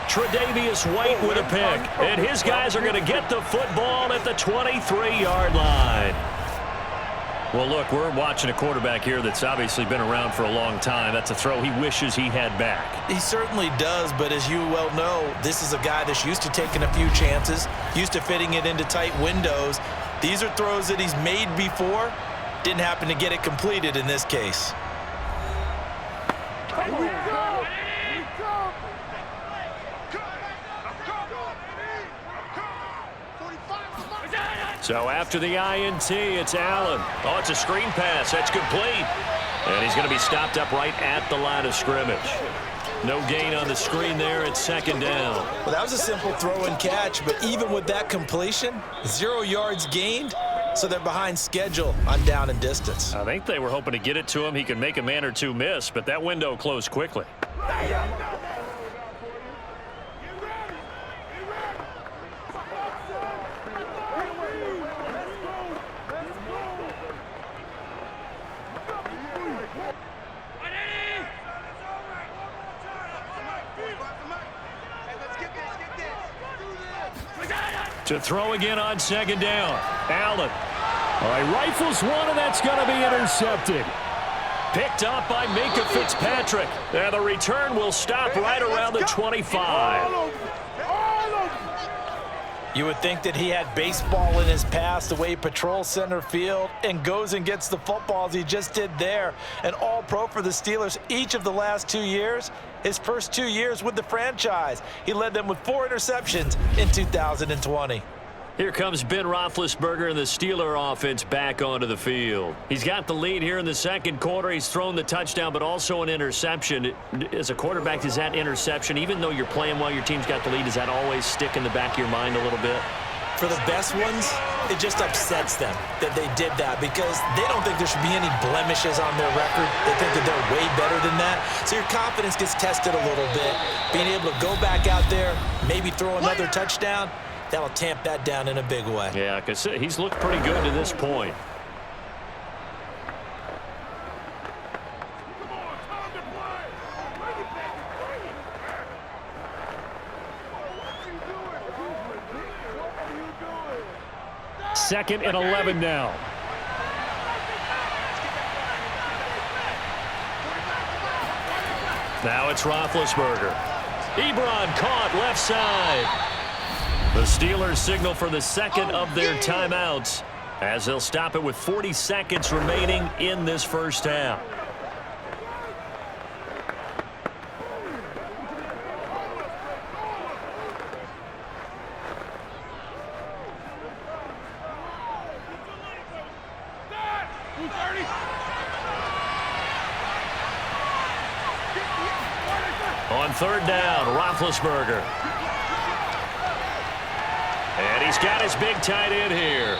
Tre'Davious White with a pick. And his guys are going to get the football at the 23-yard line. Well, look, we're watching a quarterback here that's obviously been around for a long time. That's a throw he wishes he had back. He certainly does, but as you well know, this is a guy that's used to taking a few chances, used to fitting it into tight windows. These are throws that he's made before. Didn't happen to get it completed in this case. So after the INT, it's Allen. Oh, it's a screen pass. That's complete. And he's going to be stopped up right at the line of scrimmage. No gain on the screen there. It's second down. Well, that was a simple throw and catch, but even with that completion, 0 yards gained, so they're behind schedule on down and distance. I think they were hoping to get it to him. He could make a man or two miss, but that window closed quickly. To throw again on second down. Allen. All right, rifles one, and that's going to be intercepted. Picked up by Minka Fitzpatrick. And the return will stop right around the 25. You would think that he had baseball in his past, the way he patrols center field and goes and gets the footballs he just did there. An all-pro for the Steelers each of the last 2 years. His first 2 years with the franchise. He led them with 4 interceptions in 2020. Here comes Ben Roethlisberger and the Steeler offense back onto the field. He's got the lead here in the second quarter. He's thrown the touchdown, but also an interception. As a quarterback, does that interception, even though you're playing while your team's got the lead, does that always stick in the back of your mind a little bit? For the best ones, it just upsets them that they did that because they don't think there should be any blemishes on their record. They think that they're way better than that. So your confidence gets tested a little bit. Being able to go back out there, maybe throw another touchdown, that'll tamp that down in a big way. Yeah, because he's looked pretty good to this point. Second and 11 now. Now it's Roethlisberger. Ebron caught left side. The Steelers signal for the second of their timeouts as they'll stop it with 40 seconds remaining in this first half. On third down, Roethlisberger. And he's got his big tight end here.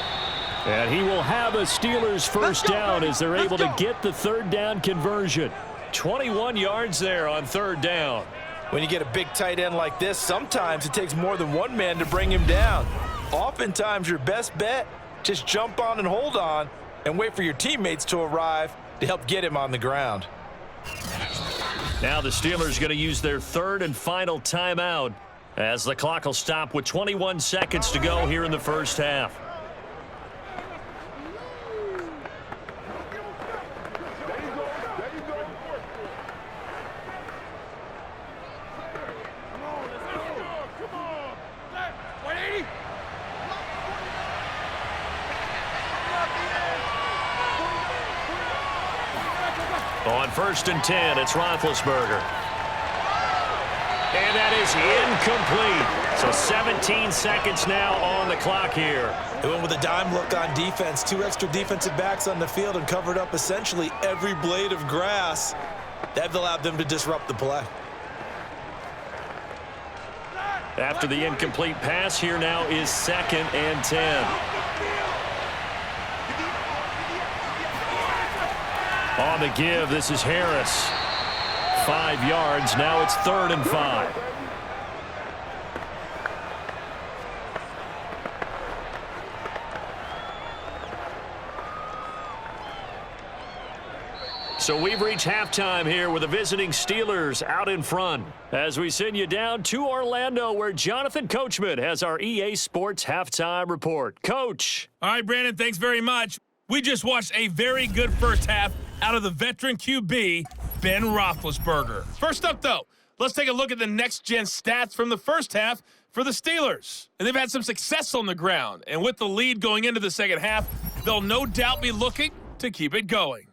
And he will have a Steelers first down as they're able to get the third down conversion. 21 yards there on third down. When you get a big tight end like this, sometimes it takes more than one man to bring him down. Oftentimes, your best bet, just jump on and hold on and wait for your teammates to arrive to help get him on the ground. Now the Steelers going to use their third and final timeout as the clock will stop with 21 seconds to go here in the first half. On first and 10, it's Roethlisberger. And that is incomplete. So 17 seconds now on the clock here. They went with a dime look on defense. 2 extra defensive backs on the field and covered up essentially every blade of grass. That allowed them to disrupt the play. After the incomplete pass, here now is 2nd and 10. On the give, this is Harris. 5 yards. Now it's 3rd and 5. So we've reached halftime here with the visiting Steelers out in front. As we send you down to Orlando, where Jonathan Coachman has our EA Sports halftime report. Coach. All right, Brandon, thanks very much. We just watched a very good first half out of the veteran QB, Ben Roethlisberger. First up, though, let's take a look at the next-gen stats from the first half for the Steelers. And they've had some success on the ground. And with the lead going into the second half, they'll no doubt be looking to keep it going.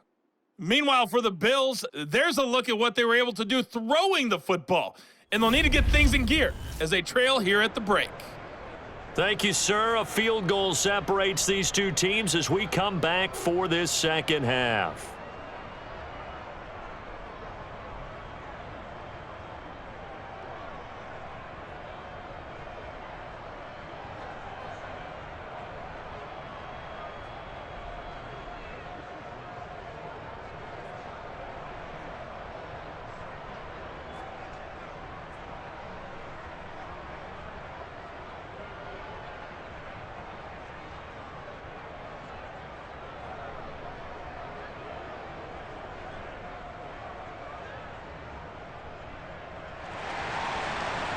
Meanwhile, for the Bills, there's a look at what they were able to do throwing the football. And they'll need to get things in gear as they trail here at the break. Thank you, sir. A field goal separates these two teams as we come back for this second half.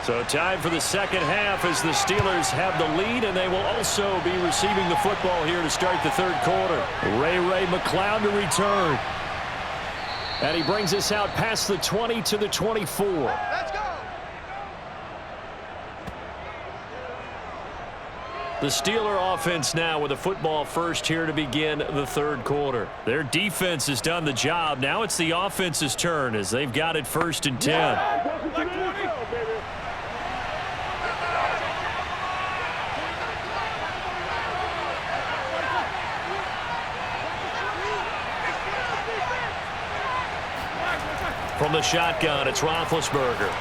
So time for the second half as the Steelers have the lead, and they will also be receiving the football here to start the third quarter. Ray McCloud to return. And he brings us out past the 20 to the 24. Let's go! The Steeler offense now with the football first here to begin the third quarter. Their defense has done the job. Now it's the offense's turn as they've got it 1st and 10. From the shotgun, it's Roethlisberger.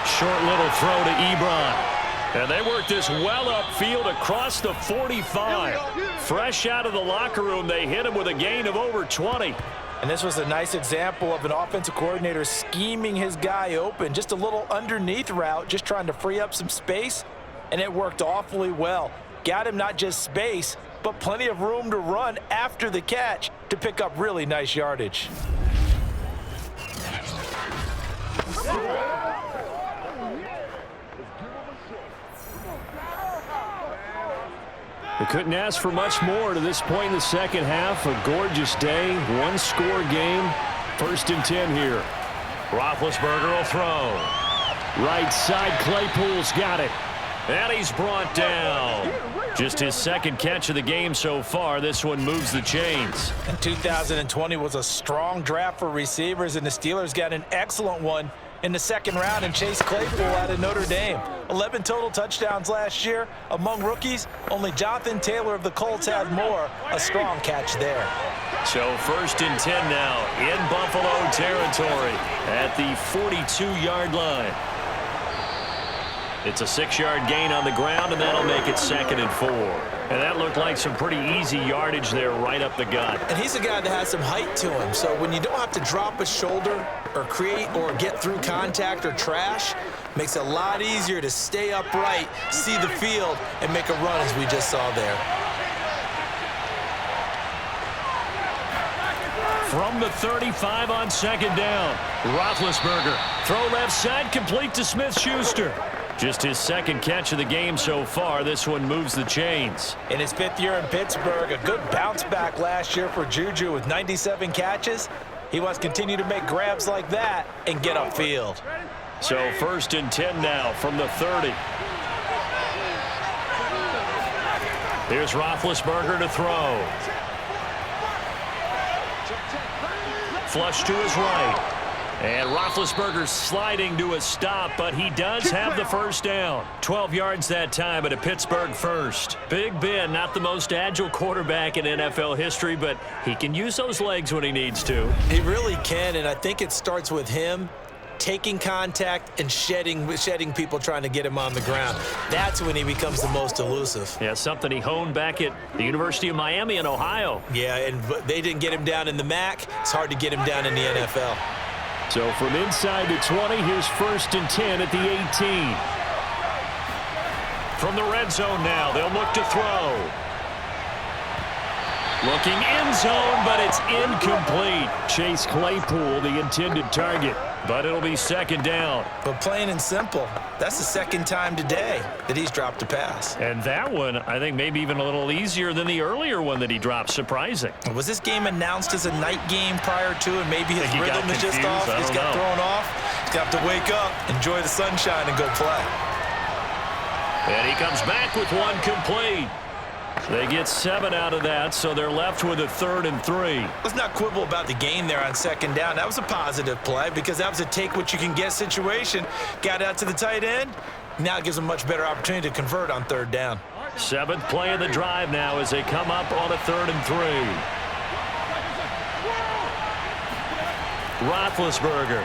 Short little throw to Ebron. And they work this well upfield across the 45. Fresh out of the locker room, they hit him with a gain of over 20. And this was a nice example of an offensive coordinator scheming his guy open. Just a little underneath route, just trying to free up some space. And it worked awfully well. Got him not just space, but plenty of room to run after the catch to pick up really nice yardage. They couldn't ask for much more to this point in the second half. A gorgeous day, one-score game. 1st and 10 here. Roethlisberger will throw. Right side, Claypool's got it. And he's brought down. Just his 2nd catch of the game so far. This one moves the chains. And 2020 was a strong draft for receivers, and the Steelers got an excellent one in the 2nd round and Chase Claypool out of Notre Dame. 11 total touchdowns last year. Among rookies, only Jonathan Taylor of the Colts had more. A strong catch there. So 1st and 10 now in Buffalo territory at the 42-yard line. It's a 6-yard gain on the ground, and that'll make it 2nd and 4. And that looked like some pretty easy yardage there right up the gut. And he's a guy that has some height to him. So when you don't have to drop a shoulder or create or get through contact or trash, makes it a lot easier to stay upright, see the field, and make a run as we just saw there. From the 35 on 2nd down, Roethlisberger. Throw left side, complete to Smith-Schuster. Just his 2nd catch of the game so far. This one moves the chains. In his 5th year in Pittsburgh, a good bounce back last year for Juju with 97 catches. He wants to continue to make grabs like that and get upfield. So 1st and 10 now from the 30. Here's Roethlisberger to throw. Flush to his right. And Roethlisberger sliding to a stop, but he does have the first down. 12 yards that time at a Pittsburgh first. Big Ben, not the most agile quarterback in NFL history, but he can use those legs when he needs to. He really can, and I think it starts with him taking contact and shedding people trying to get him on the ground. That's when he becomes the most elusive. Yeah, something he honed back at the University of Miami in Ohio. Yeah, and they didn't get him down in the MAC. It's hard to get him down in the NFL. So from inside the 20, here's 1st and 10 at the 18. From the red zone now, they'll look to throw. Looking end zone, but it's incomplete. Chase Claypool, the intended target. But it'll be 2nd down. But plain and simple, that's the 2nd time today that he's dropped a pass. And that one, I think, maybe even a little easier than the earlier one that he dropped. Surprising. Was this game announced as a night game prior to, and maybe his rhythm is just off? He's got thrown off. He's got to wake up, enjoy the sunshine, and go play. And he comes back with one complete. They get 7 out of that, so they're left with a 3rd and 3. Let's not quibble about the gain there on 2nd down. That was a positive play because that was a take-what-you-can-get situation. Got out to the tight end. Now it gives them a much better opportunity to convert on 3rd down. 7th play of the drive now as they come up on a 3rd and 3. Roethlisberger.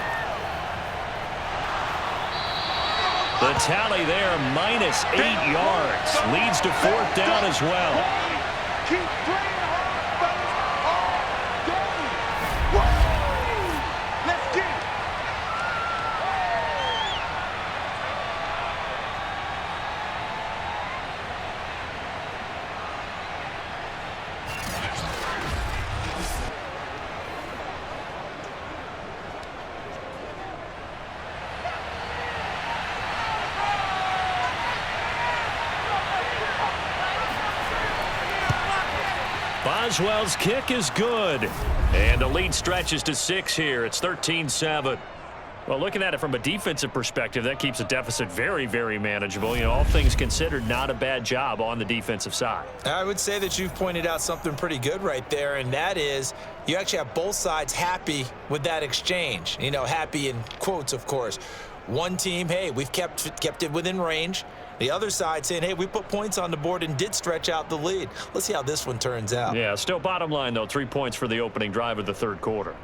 The tally there, minus 8 yards. Leads to 4th down as well. Keep playing hard, fellas. All game. Let's get it. Boswell's kick is good. And the lead stretches to 6 here. It's 13-7. Well, looking at it from a defensive perspective, that keeps the deficit very, very manageable. You know, all things considered, not a bad job on the defensive side. I would say that you've pointed out something pretty good right there, and that is you actually have both sides happy with that exchange. You know, happy in quotes, of course. One team, hey, we've kept it within range. The other side saying, hey, we put points on the board and did stretch out the lead. Let's see how this one turns out. Yeah, still bottom line, though, 3 points for the opening drive of the 3rd quarter.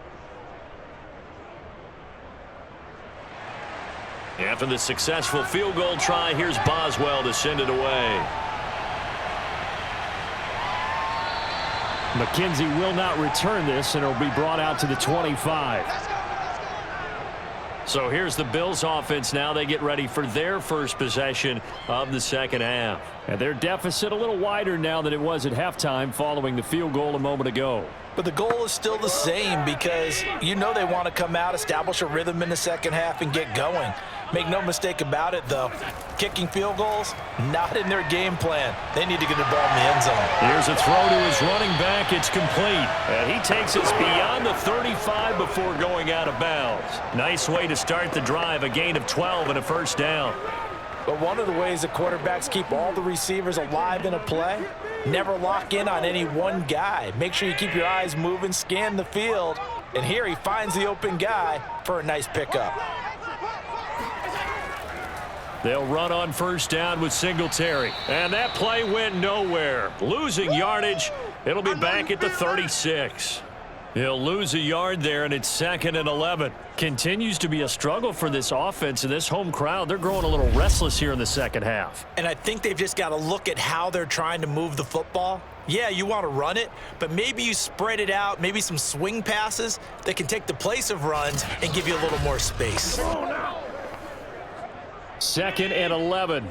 After the successful field goal try, here's Boswell to send it away. McKenzie will not return this, and it'll be brought out to the 25. So here's the Bills offense now. They get ready for their first possession of the 2nd half. And their deficit a little wider now than it was at halftime following the field goal a moment ago. But the goal is still the same because you know they want to come out, establish a rhythm in the 2nd half, and get going. Make no mistake about it, though. Kicking field goals, not in their game plan. They need to get the ball in the end zone. Here's a throw to his running back. It's complete. And he takes us beyond the 35 before going out of bounds. Nice way to start the drive, a gain of 12 and a 1st down. But one of the ways the quarterbacks keep all the receivers alive in a play, never lock in on any one guy. Make sure you keep your eyes moving, scan the field, and here he finds the open guy for a nice pickup. They'll run on 1st down with Singletary. And that play went nowhere. Losing yardage. It'll be back at the 36. He'll lose a yard there, and it's 2nd and 11. Continues to be a struggle for this offense, and this home crowd, they're growing a little restless here in the 2nd half. And I think they've just got to look at how they're trying to move the football. Yeah, you want to run it, but maybe you spread it out, maybe some swing passes that can take the place of runs and give you a little more space. 2nd and 11.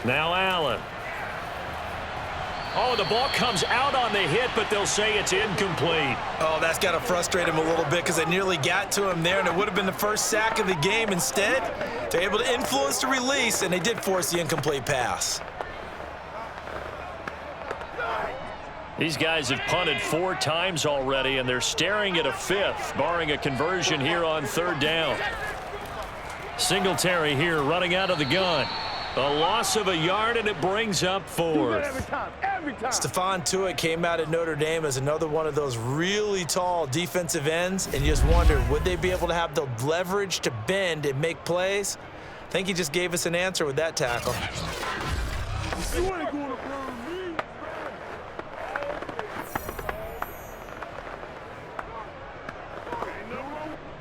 Now Allen. Oh, the ball comes out on the hit, but they'll say it's incomplete. Oh, that's got to frustrate him a little bit because they nearly got to him there, and it would have been the first sack of the game. Instead, they're able to influence the release, and they did force the incomplete pass. These guys have punted 4 times already, and they're staring at a 5th, barring a conversion here on 3rd down. Singletary here running out of the gun. A loss of a yard, and it brings up 4th. Stephon Tuitt came out of Notre Dame as another one of those really tall defensive ends, and you just wondered, would they be able to have the leverage to bend and make plays? I think he just gave us an answer with that tackle.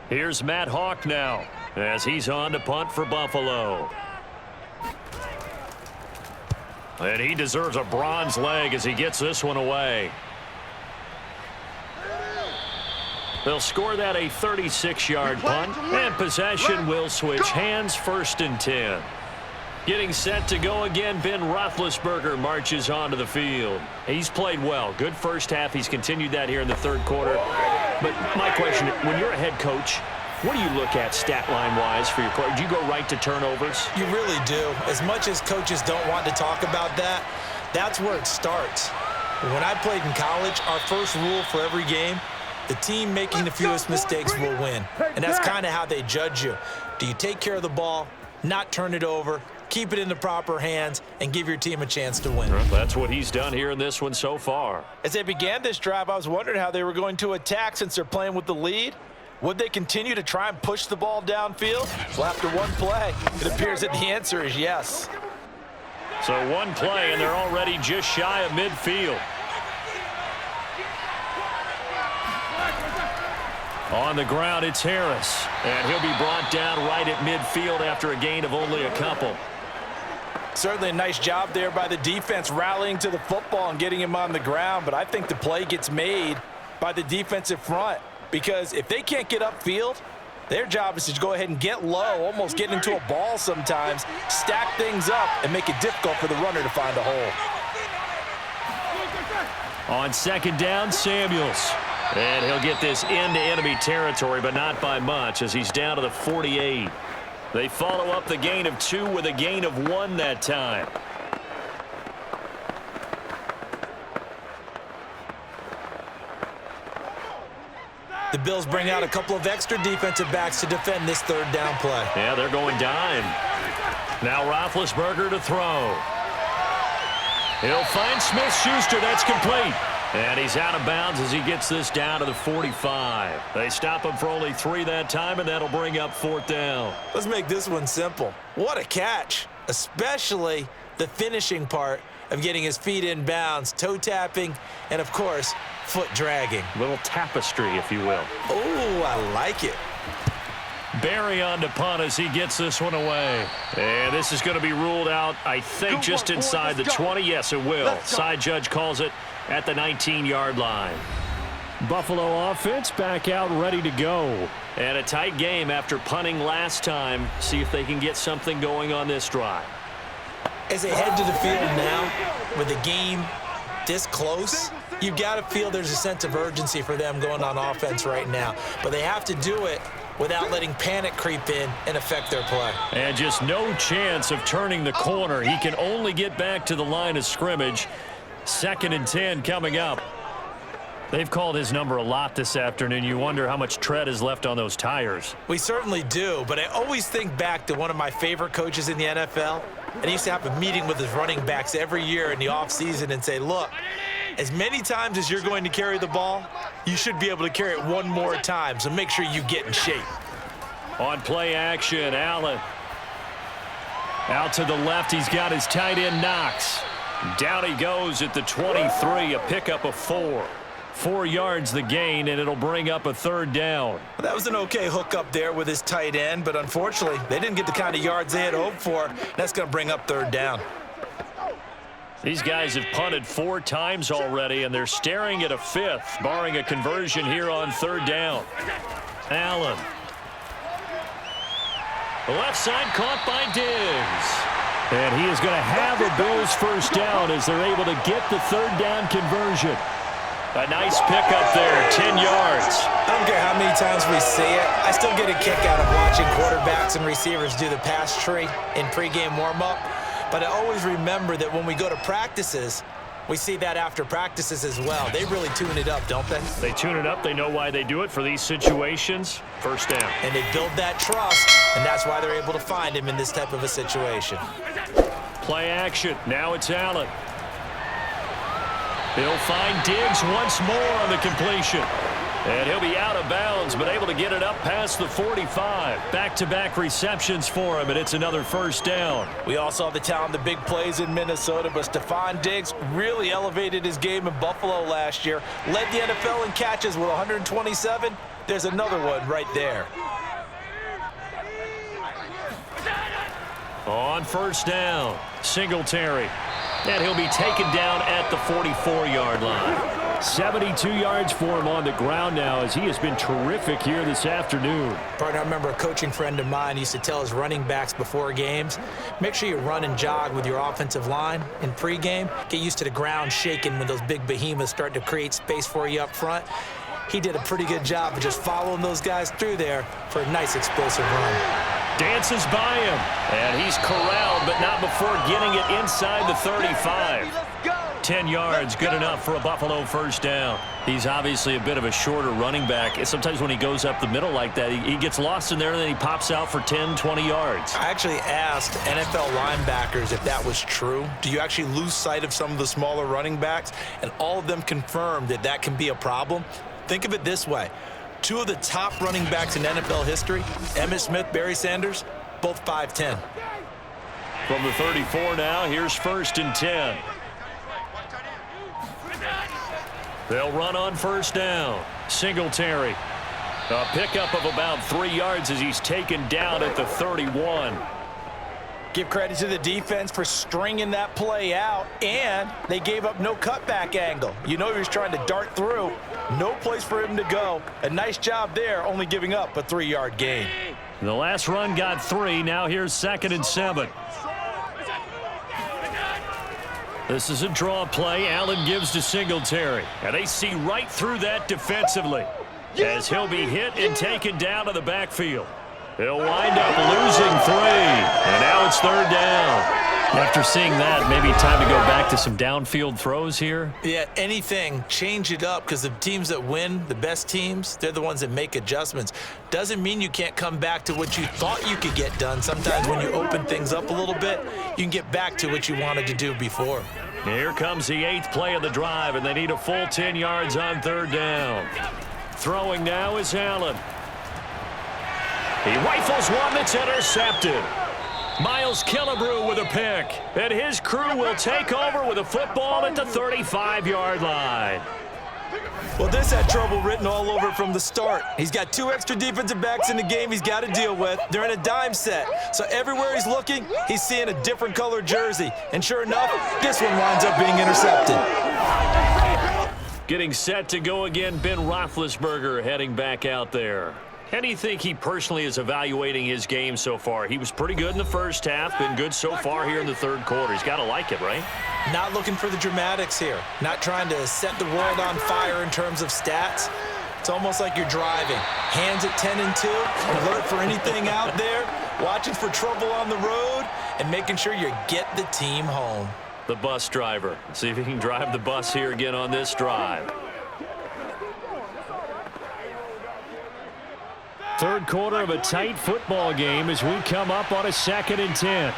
Here's Matt Hawk now as he's on to punt for Buffalo. And he deserves a bronze leg as he gets this one away. They'll score that a 36-yard punt, and possession will switch hands, 1st and 10. Getting set to go again, Ben Roethlisberger marches onto the field. He's played well. Good first half. He's continued that here in the 3rd quarter. But my question, when you're a head coach, what do you look at stat line-wise for your quarterback? Do you go right to turnovers? You really do. As much as coaches don't want to talk about that, that's where it starts. When I played in college, our first rule for every game, the team making the fewest mistakes will win. And that's kind of how they judge you. Do you take care of the ball, not turn it over, keep it in the proper hands, and give your team a chance to win? Well, that's what he's done here in this one so far. As they began this drive, I was wondering how they were going to attack since they're playing with the lead. Would they continue to try and push the ball downfield? Well, after one play, it appears that the answer is yes. So one play, and they're already just shy of midfield. On the ground, it's Harris, and he'll be brought down right at midfield after a gain of only a couple. Certainly a nice job there by the defense rallying to the football and getting him on the ground, but I think the play gets made by the defensive front because if they can't get upfield, their job is to go ahead and get low, almost get into a ball sometimes, stack things up, and make it difficult for the runner to find a hole. On 2nd down, Samuels. And he'll get this into enemy territory, but not by much as he's down to the 48. They follow up the gain of 2 with a gain of 1 that time. The Bills bring out a couple of extra defensive backs to defend this 3rd down play. Yeah, they're going dime. Now Roethlisberger to throw. He'll find Smith-Schuster. That's complete. And he's out of bounds as he gets this down to the 45. They stop him for only 3 that time, and that'll bring up 4th down. Let's make this one simple. What a catch, especially the finishing part of getting his feet in bounds, toe tapping, and, of course, foot dragging. Little tapestry, if you will. Oh, I like it. Barry on to punt as he gets this one away. And this is going to be ruled out, I think, just inside the 20. Yes, it will. Side judge calls it at the 19-yard line. Buffalo offense back out ready to go. And a tight game after punting last time. See if they can get something going on this drive. As they head to the field now, with the game this close, you've got to feel there's a sense of urgency for them going on offense right now. But they have to do it without letting panic creep in and affect their play. And just no chance of turning the corner. He can only get back to the line of scrimmage. 2nd and 10 coming up. They've called his number a lot this afternoon. You wonder how much tread is left on those tires. We certainly do, but I always think back to one of my favorite coaches in the NFL. And he used to have a meeting with his running backs every year in the offseason and say, look, as many times as you're going to carry the ball, you should be able to carry it 1 more time, so make sure you get in shape. On play action, Allen. Out to the left, he's got his tight end Knox. Down he goes at the 23, a pickup of 4. 4 yards the gain, and it'll bring up a 3rd down. Well, that was an okay hook up there with his tight end, but unfortunately, they didn't get the kind of yards they had hoped for. That's going to bring up 3rd down. These guys have punted 4 times already, and they're staring at a 5th, barring a conversion here on 3rd down. Allen. The left side caught by Diggs. And he is going to have a Bills 1st down as they're able to get the 3rd down conversion. A nice pickup there, 10 yards. I don't care how many times we see it. I still get a kick out of watching quarterbacks and receivers do the pass tree in pregame warm-up. But I always remember that when we go to practices, we see that after practices as well. They really tune it up, don't they? They tune it up. They know why they do it for these situations. 1st down. And they build that trust, and that's why they're able to find him in this type of a situation. Play action. Now it's Allen. He'll find Diggs once more on the completion. And he'll be out of bounds, but able to get it up past the 45. Back-to-back receptions for him, and it's another first down. We all saw the talent, the big plays in Minnesota, but Stephon Diggs really elevated his game in Buffalo last year. Led the NFL in catches with 127. There's another one right there. On first down, Singletary. And he'll be taken down at the 44-yard line. 72 yards for him on the ground now as he has been terrific here this afternoon. Partner, I remember a coaching friend of mine used to tell his running backs before games, make sure you run and jog with your offensive line in pregame. Get used to the ground shaking when those big behemoths start to create space for you up front. He did a pretty good job of just following those guys through there for a nice explosive run. Dances by him, and he's corralled, but not before getting it inside the 35. 10 yards, good enough for a Buffalo first down. He's obviously a bit of a shorter running back. And sometimes when he goes up the middle like that, he gets lost in there, and then he pops out for 10, 20 yards. I actually asked NFL linebackers if that was true. Do you actually lose sight of some of the smaller running backs? And all of them confirmed that that can be a problem. Think of it this way. Two of the top running backs in NFL history, Emmitt Smith, Barry Sanders, both 5'10". From the 34 now, here's 1st and 10. They'll run on first down. Singletary. A pickup of about 3 yards as he's taken down at the 31. Give credit to the defense for stringing that play out, and they gave up no cutback angle. You know he was trying to dart through. No place for him to go. A nice job there, only giving up a 3-yard gain. The last run got 3. Now here's 2nd and 7. This is a draw play. Allen gives to Singletary. And they see right through that defensively as he'll be hit and taken down to the backfield. He'll wind up losing 3. And now it's 3rd down. After seeing that, maybe time to go back to some downfield throws here. Yeah, anything. Change it up, because the teams that win, the best teams, they're the ones that make adjustments. Doesn't mean you can't come back to what you thought you could get done. Sometimes when you open things up a little bit, you can get back to what you wanted to do before. Here comes the 8th play of the drive, and they need a full 10 yards on 3rd down. Throwing now is Allen. He rifles one that's intercepted. Miles Killebrew with a pick, and his crew will take over with a football at the 35-yard line. Well, this had trouble written all over it from the start. He's got 2 extra defensive backs in the game he's got to deal with. They're in a dime set, so everywhere he's looking, he's seeing a different color jersey. And sure enough, this one winds up being intercepted. Getting set to go again, Ben Roethlisberger heading back out there. How do you think he personally is evaluating his game so far? He was pretty good in the first half, been good so far here in the 3rd quarter. He's got to like it, right? Not looking for the dramatics here. Not trying to set the world on fire in terms of stats. It's almost like you're driving. Hands at 10 and 2, alert for anything out there, watching for trouble on the road, and making sure you get the team home. The bus driver. See if he can drive the bus here again on this drive. 3rd quarter of a tight football game as we come up on a 2nd and 10.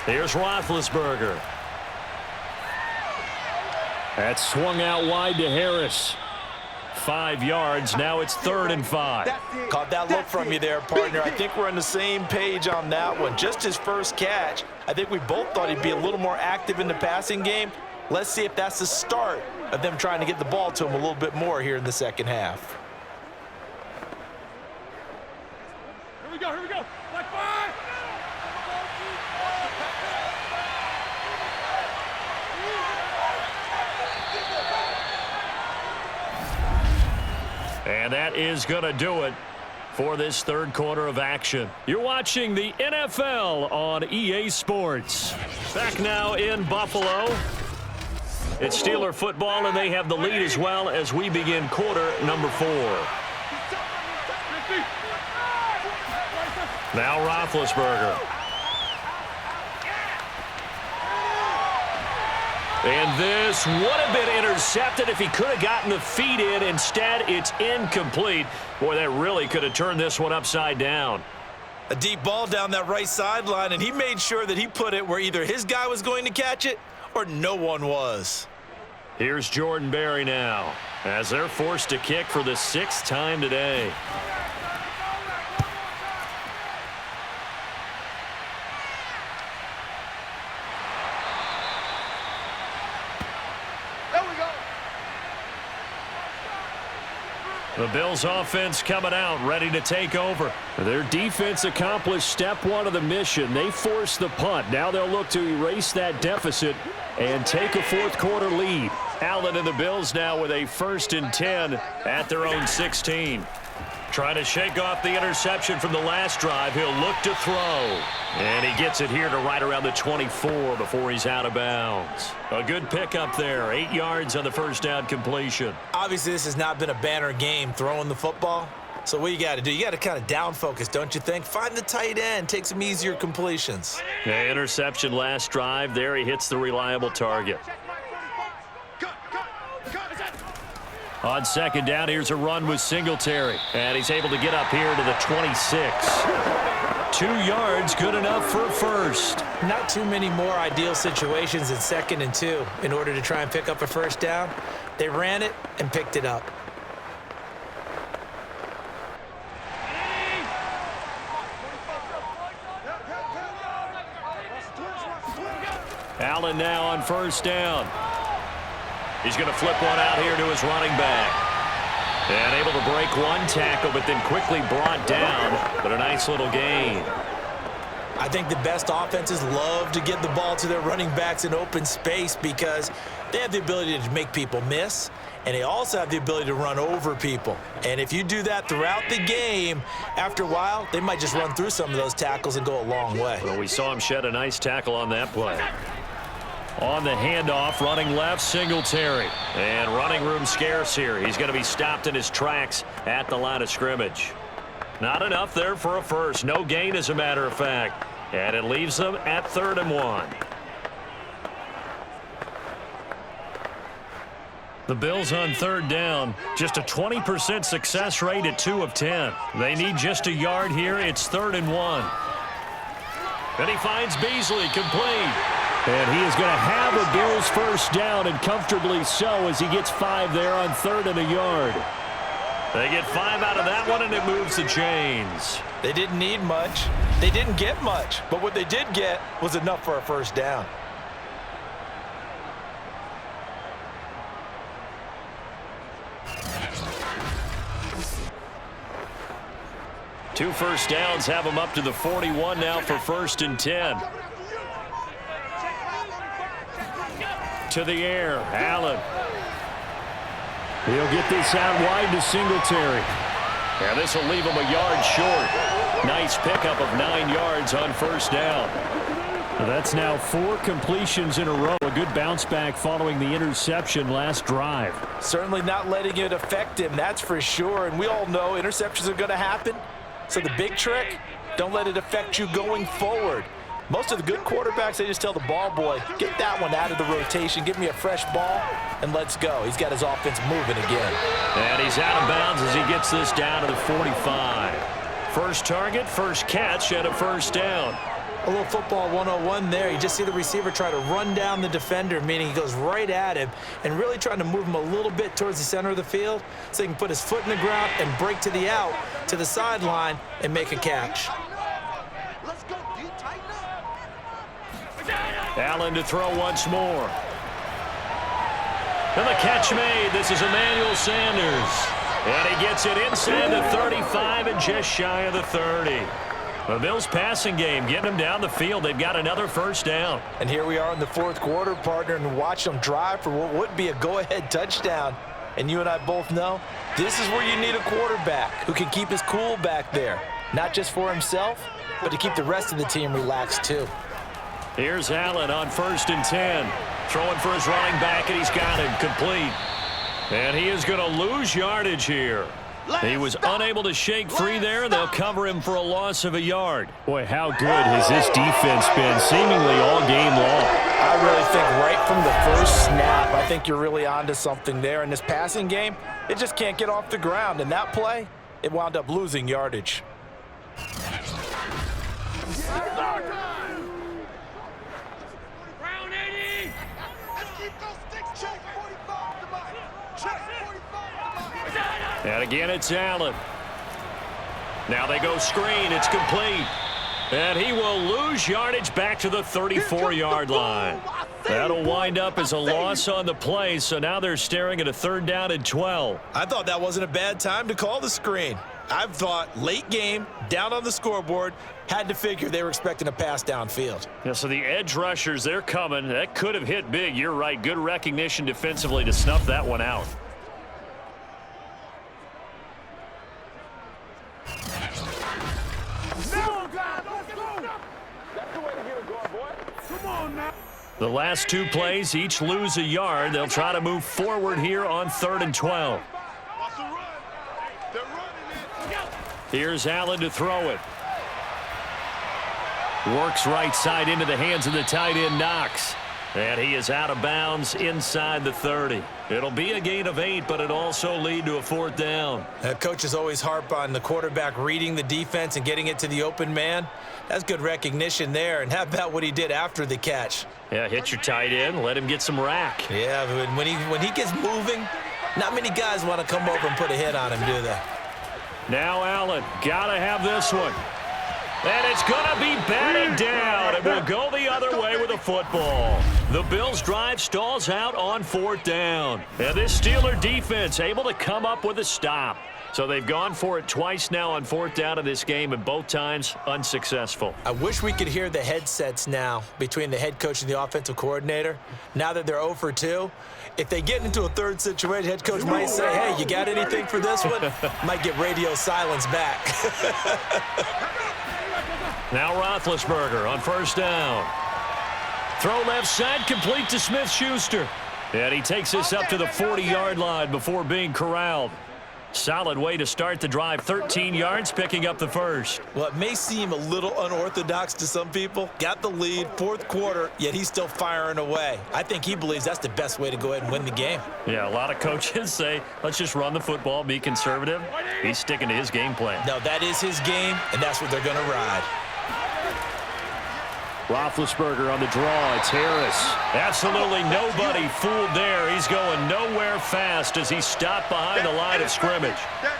Here's Roethlisberger. That's swung out wide to Harris. 5 yards. Now it's 3rd and 5. Caught that look from you there, partner. I think we're on the same page on that one. Just his first catch. I think we both thought he'd be a little more active in the passing game. Let's see if that's the start of them trying to get the ball to him a little bit more here in the 2nd half. Here we go, here we go. Black 5. And that is going to do it for this 3rd quarter of action. You're watching the NFL on EA Sports. Back now in Buffalo. It's Steeler football, and they have the lead as well as we begin quarter number 4. Now Roethlisberger. And this would have been intercepted if he could have gotten the feet in. Instead, it's incomplete. Boy, that really could have turned this one upside down. A deep ball down that right sideline, and he made sure that he put it where either his guy was going to catch it or no one was. Here's Jordan Berry now, as they're forced to kick for the 6th time today. The Bills offense coming out, ready to take over. Their defense accomplished step 1 of the mission. They forced the punt. Now they'll look to erase that deficit and take a 4th quarter lead. Allen and the Bills now with a 1st and 10 at their own 16. Trying to shake off the interception from the last drive. He'll look to throw. And he gets it here to right around the 24 before he's out of bounds. A good pickup there. 8 yards on the first down completion. Obviously, this has not been a banner game throwing the football. So what you got to do, you got to kind of down focus, don't you think? Find the tight end, take some easier completions. The interception last drive. There he hits the reliable target. On 2nd down, here's a run with Singletary. And he's able to get up here to the 26. 2 yards, good enough for a 1st. Not too many more ideal situations in 2nd and 2 in order to try and pick up a 1st down. They ran it and picked it up. Allen now on 1st down. He's going to flip one out here to his running back. And able to break 1 tackle, but then quickly brought down. But a nice little gain. I think the best offenses love to get the ball to their running backs in open space because they have the ability to make people miss, and they also have the ability to run over people. And if you do that throughout the game, after a while, they might just run through some of those tackles and go a long way. Well, we saw him shed a nice tackle on that play. On the handoff, running left, Singletary. And running room scarce here. He's going to be stopped in his tracks at the line of scrimmage. Not enough there for a 1st. No gain, as a matter of fact. And it leaves them at 3rd and 1. The Bills on 3rd down. Just a 20% success rate at 2 of 10. They need just a yard here. It's 3rd and 1. And he finds Beasley, complete. And he is going to have a Bills 1st down, and comfortably so, as he gets 5 there on 3rd and a yard. They get 5 out of that one, and it moves the chains. They didn't need much. They didn't get much. But what they did get was enough for a 1st down. Two 1st downs have them up to the 41 now for 1st and 10. To the air, Allen. He'll get this out wide to Singletary. And this will leave him a yard short. Nice pickup of 9 yards on 1st down. That's now 4 completions in a row. A good bounce back following the interception last drive. Certainly not letting it affect him, that's for sure. And we all know interceptions are going to happen. So the big trick, don't let it affect you going forward. Most of the good quarterbacks, they just tell the ball boy, get that one out of the rotation, give me a fresh ball, and let's go. He's got his offense moving again. And he's out of bounds as he gets this down to the 45. 1st target, 1st catch, and a 1st down. A little football 101 there. You just see the receiver try to run down the defender, meaning he goes right at him and really trying to move him a little bit towards the center of the field so he can put his foot in the ground and break to the out, to the sideline, and make a catch. Allen to throw once more. And the catch made. This is Emmanuel Sanders. And he gets it inside the 35 and just shy of the 30. The Bills passing game, getting them down the field. They've got another 1st down. And here we are in the 4th quarter, partner, and watch them drive for what would be a go-ahead touchdown. And you and I both know this is where you need a quarterback who can keep his cool back there. Not just for himself, but to keep the rest of the team relaxed too. Here's Allen on 1st and 10. Throwing for his running back, and he's got him complete. And he is going to lose yardage here. He was unable to shake free there. They'll cover him for a loss of a yard. Boy, how good has this defense been seemingly all game long? I really think right from the first snap, I think you're really onto something there. In this passing game, it just can't get off the ground. And that play, it wound up losing yardage. Round 80. Let's keep those sticks. Check 45 to mine. Check 45 to mine. And again, it's Allen. Now they go screen. It's complete. And he will lose yardage back to the 34-yard line. That'll wind up as a loss on the play, so now they're staring at a 3rd down and 12. I thought that wasn't a bad time to call the screen. I've thought late game, down on the scoreboard, had to figure they were expecting a pass downfield. Yeah, so the edge rushers, they're coming. That could have hit big. You're right. Good recognition defensively to snuff that one out. The last 2 plays, each lose a yard. They'll try to move forward here on 3rd and 12. Here's Allen to throw it. Works right side into the hands of the tight end, Knox. And he is out of bounds inside the 30. It'll be a gain of 8, but it'll also lead to a 4th down. Coaches always harp on the quarterback reading the defense and getting it to the open man. That's good recognition there. And how about what he did after the catch? Yeah, hit your tight end, let him get some rack. Yeah, but when he gets moving, not many guys want to come over and put a hit on him, do they? Now Allen, gotta have this one. And it's going to be batted down. It will go the other way with a football. The Bills' drive stalls out on 4th down. And this Steeler defense able to come up with a stop. So they've gone for it twice now on 4th down in this game, and both times unsuccessful. I wish we could hear the headsets now between the head coach and the offensive coordinator. Now that they're 0 for 2, if they get into a 3rd situation, head coach might say, hey, you got anything for this one? Might get radio silence back. Now Roethlisberger on 1st down. Throw left side, complete to Smith-Schuster. And he takes this up to the 40-yard line before being corralled. Solid way to start the drive. 13 yards, picking up the 1st. Well, it may seem a little unorthodox to some people. Got the lead, 4th quarter, yet he's still firing away. I think he believes that's the best way to go ahead and win the game. Yeah, a lot of coaches say, let's just run the football, be conservative. He's sticking to his game plan. No, that is his game, and that's what they're going to ride. Roethlisberger on the draw. It's Harris. Absolutely nobody fooled there. He's going nowhere fast as he stopped behind the line of scrimmage.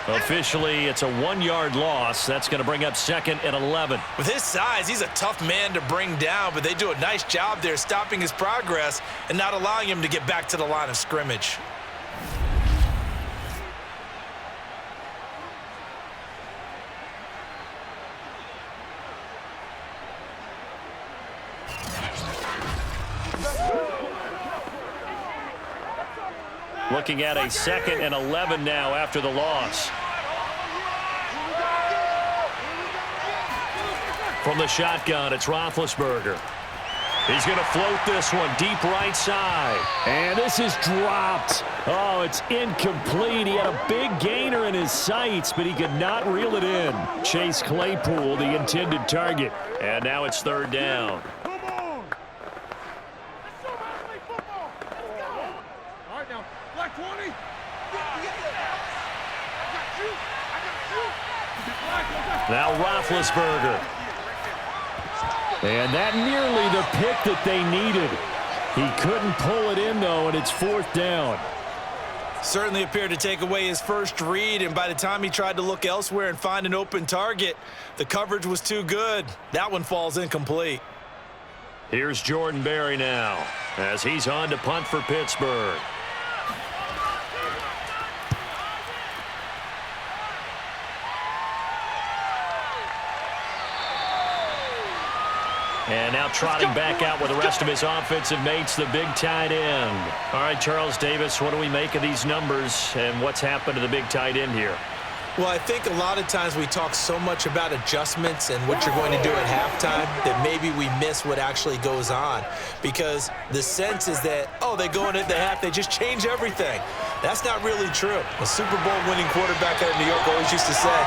Officially, it's a 1-yard loss. That's going to bring up 2nd and 11. With his size, he's a tough man to bring down, but they do a nice job there stopping his progress and not allowing him to get back to the line of scrimmage. Looking at a 2nd and 11 now after the loss. From the shotgun, it's Roethlisberger. He's going to float this one deep right side. And this is dropped. Oh, it's incomplete. He had a big gainer in his sights, but he could not reel it in. Chase Claypool, the intended target. And now it's 3rd down. Now Roethlisberger. And that nearly the pick that they needed. He couldn't pull it in, though, and it's 4th down. Certainly appeared to take away his first read, and by the time he tried to look elsewhere and find an open target, the coverage was too good. That one falls incomplete. Here's Jordan Berry now as he's on to punt for Pittsburgh. And now trotting back out with the rest of his offensive mates, the big tight end. All right, Charles Davis, what do we make of these numbers and what's happened to the big tight end here? Well, I think a lot of times we talk so much about adjustments and what you're going to do at halftime that maybe we miss what actually goes on, because the sense is that, oh, they go into the half, they just change everything. That's not really true. A Super Bowl winning quarterback out of New York always used to say,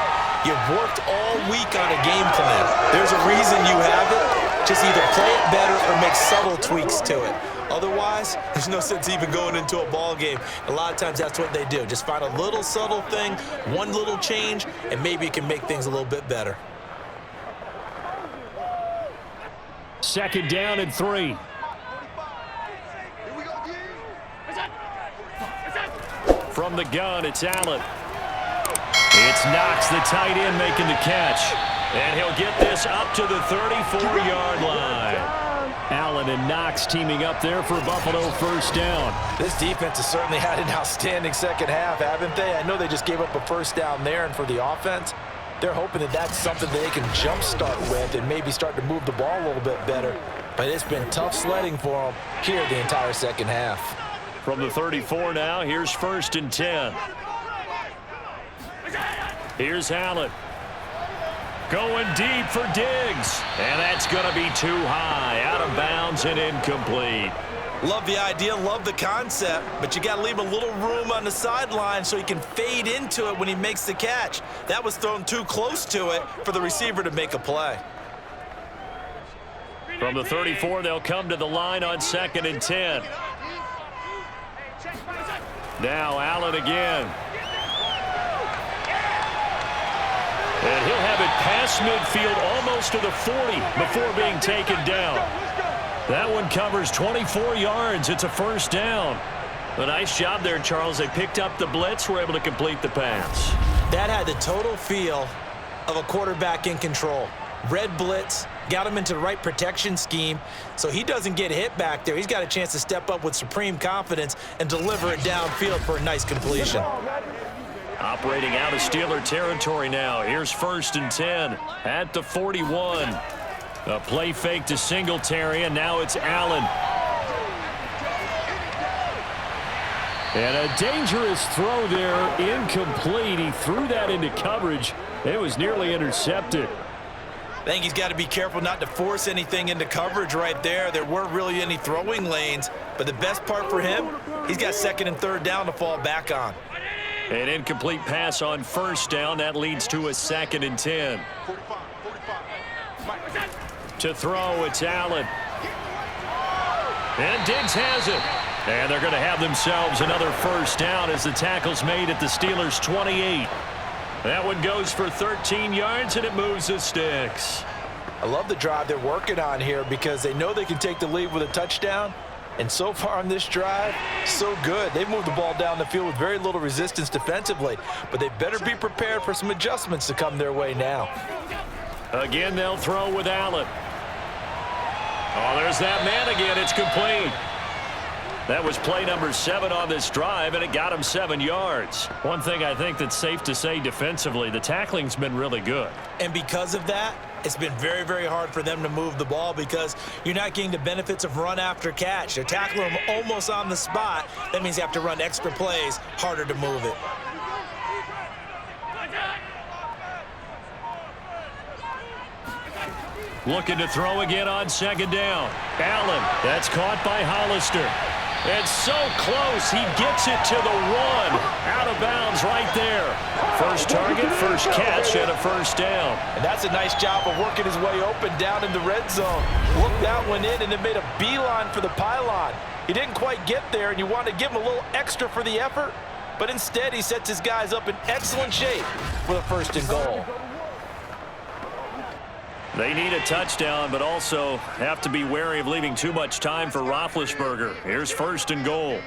you've worked all week on a game plan. There's a reason you have it. Just either play it better or make subtle tweaks to it. Otherwise, there's no sense even going into a ball game. A lot of times that's what they do. Just find a little subtle thing, one little change, and maybe you can make things a little bit better. 2nd down and 3. From the gun, it's Allen. It's Knox, the tight end, making the catch. And he'll get this up to the 34-yard line. Allen and Knox teaming up there for Buffalo 1st down. This defense has certainly had an outstanding second half, haven't they? I know they just gave up a 1st down there, and for the offense, they're hoping that that's something that they can jumpstart with and maybe start to move the ball a little bit better. But it's been tough sledding for them here the entire second half. From the 34 now, here's 1st and 10. Here's Allen. Going deep for Diggs. And that's going to be too high. Out of bounds and incomplete. Love the idea, love the concept, but you got to leave a little room on the sideline so he can fade into it when he makes the catch. That was thrown too close to it for the receiver to make a play. From the 34, they'll come to the line on 2nd and 10. Now Allen again. And he'll have it past midfield almost to the 40 before being taken down. That one covers 24 yards. It's a 1st down. A nice job there, Charles. They picked up the blitz, were able to complete the pass. That had the total feel of a quarterback in control. Red blitz, got him into the right protection scheme, so he doesn't get hit back there. He's got a chance to step up with supreme confidence and deliver it downfield for a nice completion. Operating out of Steeler territory now. Here's 1st and 10 at the 41. A play fake to Singletary, and now it's Allen. And a dangerous throw there, incomplete. He threw that into coverage. It was nearly intercepted. I think he's got to be careful not to force anything into coverage right there. There weren't really any throwing lanes, but the best part for him, he's got 2nd and 3rd down to fall back on. An incomplete pass on 1st down. That leads to a 2nd and 10. To throw, it's Allen. And Diggs has it. And they're going to have themselves another 1st down as the tackle's made at the Steelers' 28. That one goes for 13 yards, and it moves the sticks. I love the drive they're working on here because they know they can take the lead with a touchdown. And so far on this drive, so good. They've moved the ball down the field with very little resistance defensively, but they better be prepared for some adjustments to come their way now. Again, they'll throw with Allen. Oh, there's that man again. It's complete. That was play number 7 on this drive, and it got him 7 yards. One thing I think that's safe to say defensively, the tackling's been really good. And because of that, it's been very, very hard for them to move the ball because you're not getting the benefits of run after catch. They're tackling them almost on the spot. That means you have to run extra plays, harder to move it. Looking to throw again on 2nd down. Allen, that's caught by Hollister. And so close, he gets it to the 1. Out of bounds right there. First target, first catch, and a 1st down. And that's a nice job of working his way open down in the red zone. Looked that one in and then made a beeline for the pylon. He didn't quite get there, and you want to give him a little extra for the effort, but instead he sets his guys up in excellent shape for the 1st and goal. They need a touchdown, but also have to be wary of leaving too much time for Roethlisberger. Here's 1st and goal.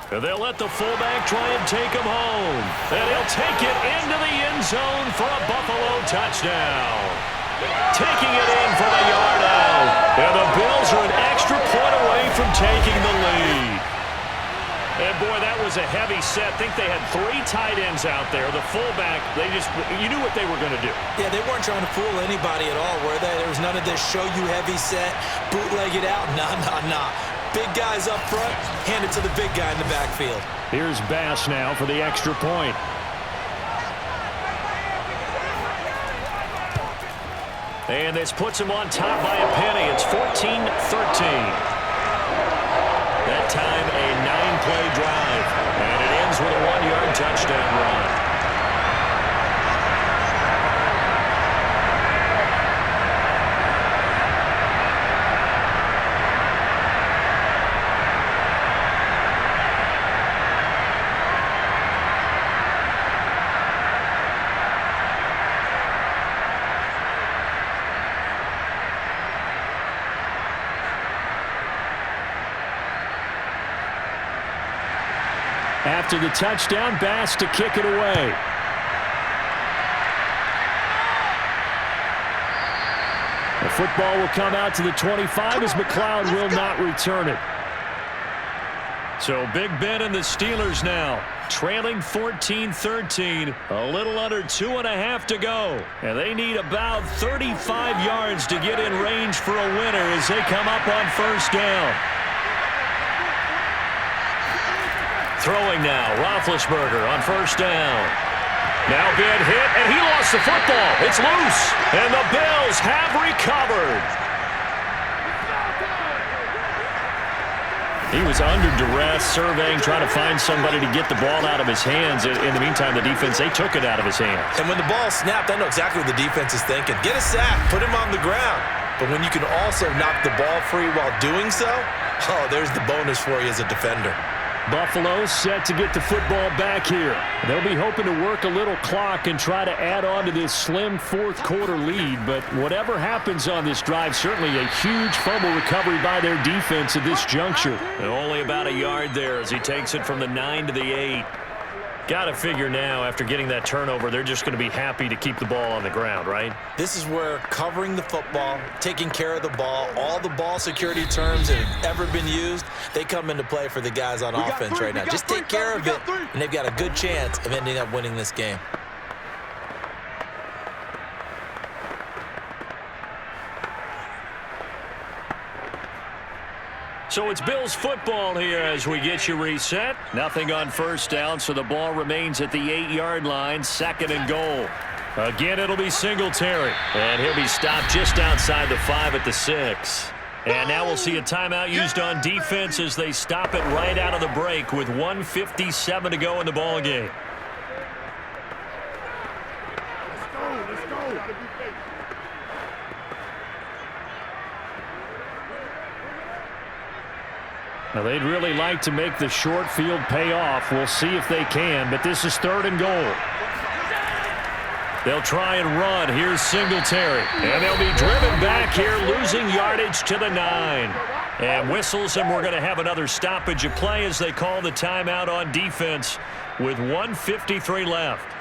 And they'll let the fullback try and take him home. And he'll take it into the end zone for a Buffalo touchdown. Taking it in for the yard out. And the Bills are an extra point away from taking the lead. And, boy, that was a heavy set. I think they had 3 tight ends out there. The fullback, you knew what they were going to do. Yeah, they weren't trying to fool anybody at all, were they? There was none of this show-you heavy set, bootleg it out. Nah. Big guys up front, hand it to the big guy in the backfield. Here's Bass now for the extra point. And this puts him on top by a penny. It's 14-13. That time, a 9-play drive. And it ends with a 1-yard touchdown run. After the touchdown, Bass to kick it away. The football will come out to the 25 as McLeod will not return it. So Big Ben and the Steelers now trailing 14-13, a little under 2.5 to go. And they need about 35 yards to get in range for a winner as they come up on first down. Throwing now, Roethlisberger on first down. Now Ben hit, and he lost the football. It's loose, and the Bills have recovered. He was under duress, surveying, trying to find somebody to get the ball out of his hands. In the meantime, the defense, they took it out of his hands. And when the ball snapped, I know exactly what the defense is thinking. Get a sack, put him on the ground. But when you can also knock the ball free while doing so, oh, there's the bonus for you as a defender. Buffalo set to get the football back here. They'll be hoping to work a little clock and try to add on to this slim fourth quarter lead. But whatever happens on this drive, certainly a huge fumble recovery by their defense at this juncture. And only about a yard there as he takes it from the 9 to the 8. Got to figure now, after getting that turnover, they're just going to be happy to keep the ball on the ground, right? This is where covering the football, taking care of the ball, all the ball security terms that have ever been used, they come into play for the guys on offense right now. Just take care of it, and they've got a good chance of ending up winning this game. So it's Bills football here as we get you reset. Nothing on first down, so the ball remains at the 8-yard line, 2nd and goal. Again, it'll be Singletary, and he'll be stopped just outside the 5 at the 6. And now we'll see a timeout used on defense as they stop it right out of the break with 1:57 to go in the ball game. Let's go. Now, they'd really like to make the short field pay off. We'll see if they can, but this is 3rd and goal. They'll try and run. Here's Singletary. And they'll be driven back here, losing yardage to the 9. And whistles, and we're going to have another stoppage of play as they call the timeout on defense with 1:53 left.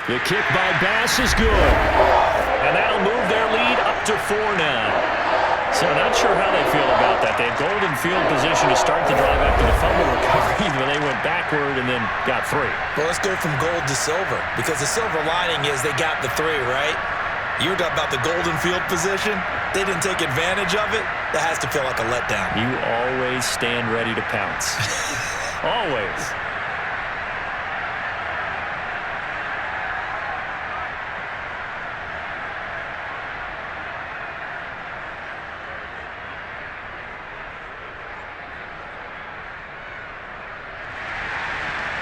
The kick by Bass is good. And that'll move their lead up to 4 now. So not sure how they feel about that. They had golden field position to start the drive after the fumble recovery, but they went backward and then got 3. Well, let's go from gold to silver, because the silver lining is they got the 3, right? You were talking about the golden field position. They didn't take advantage of it. That has to feel like a letdown. You always stand ready to pounce. Always.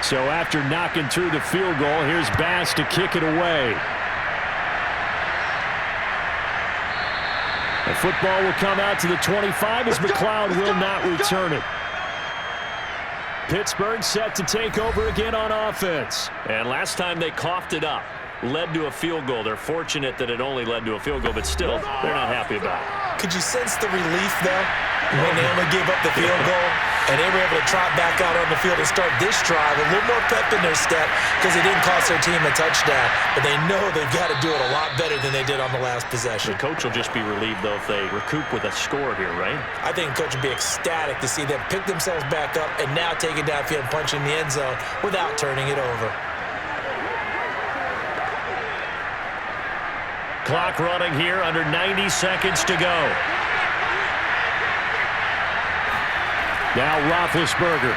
So after knocking through the field goal, here's Bass to kick it away. The football will come out to the 25 as McLeod will not return it. Pittsburgh set to take over again on offense. And last time they coughed it up, led to a field goal. They're fortunate that it only led to a field goal, but still, they're not happy about it. Could you sense the relief, though, when they only gave up the field goal and they were able to trot back out on the field and start this drive a little more pep in their step because it didn't cost their team a touchdown, but they know they've got to do it a lot better than they did on the last possession. The coach will just be relieved, though, if they recoup with a score here, right? I think the coach would be ecstatic to see them pick themselves back up and now take it downfield and punch in the end zone without turning it over. Clock running here, under 90 seconds to go. Now Roethlisberger.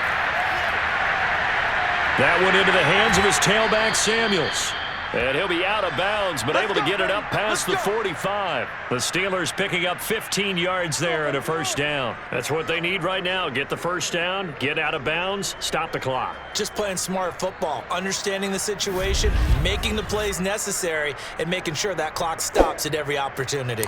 That one into the hands of his tailback, Samuels. And he'll be out of bounds, but able to get it up past the 45. The Steelers picking up 15 yards there and a first down. That's what they need right now. Get the first down, get out of bounds, stop the clock. Just playing smart football, understanding the situation, making the plays necessary, and making sure that clock stops at every opportunity.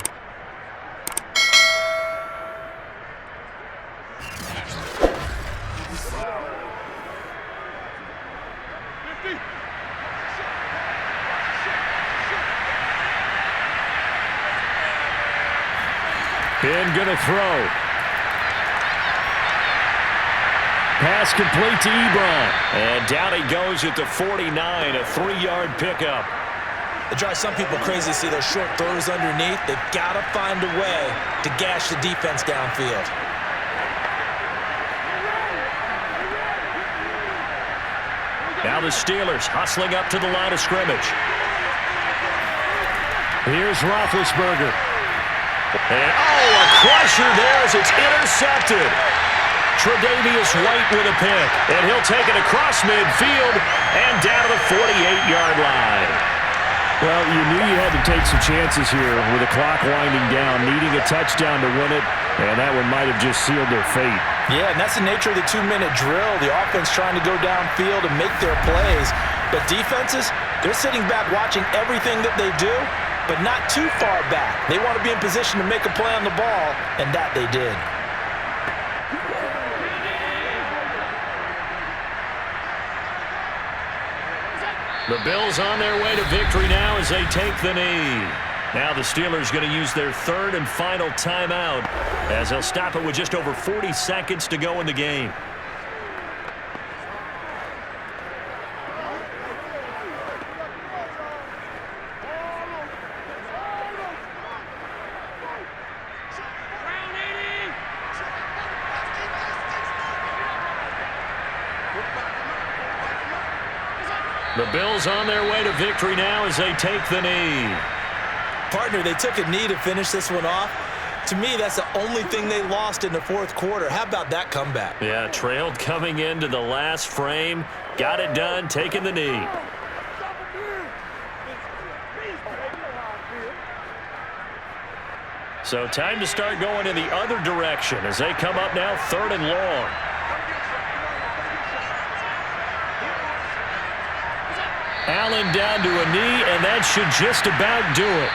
And going to throw. Pass complete to Ebron. And down he goes at the 49, a 3-yard pickup. It drives some people crazy to see those short throws underneath. They've got to find a way to gash the defense downfield. Now the Steelers hustling up to the line of scrimmage. Here's Roethlisberger. And, a crusher there as it's intercepted. Tre'Davious White with a pick. And he'll take it across midfield and down to the 48-yard line. Well, you knew you had to take some chances here with the clock winding down, needing a touchdown to win it, and that one might have just sealed their fate. Yeah, and that's the nature of the 2-minute drill. The offense trying to go downfield and make their plays. But defenses, they're sitting back watching everything that they do, but not too far back. They want to be in position to make a play on the ball, and that they did. The Bills on their way to victory now as they take the knee. Now the Steelers going to use their third and final timeout as they'll stop it with just over 40 seconds to go in the game. The Bills on their way to victory now as they take the knee. Partner, they took a knee to finish this one off. To me, that's the only thing they lost in the fourth quarter. How about that comeback? Yeah, trailed coming into the last frame. Got it done, taking the knee. So time to start going in the other direction as they come up now 3rd and long. Allen down to a knee, and that should just about do it.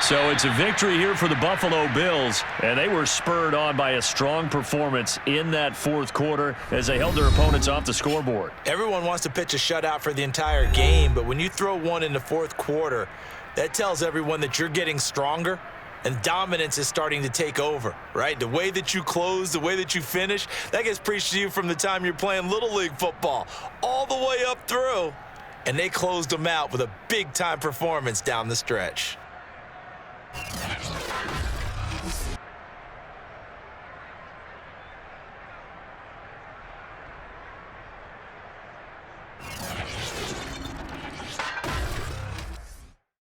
So it's a victory here for the Buffalo Bills, and they were spurred on by a strong performance in that fourth quarter as they held their opponents off the scoreboard. Everyone wants to pitch a shutout for the entire game, but when you throw one in the fourth quarter, that tells everyone that you're getting stronger and dominance is starting to take over, right? The way that you close, the way that you finish, that gets preached to you from the time you're playing Little League football all the way up through. And they closed them out with a big-time performance down the stretch.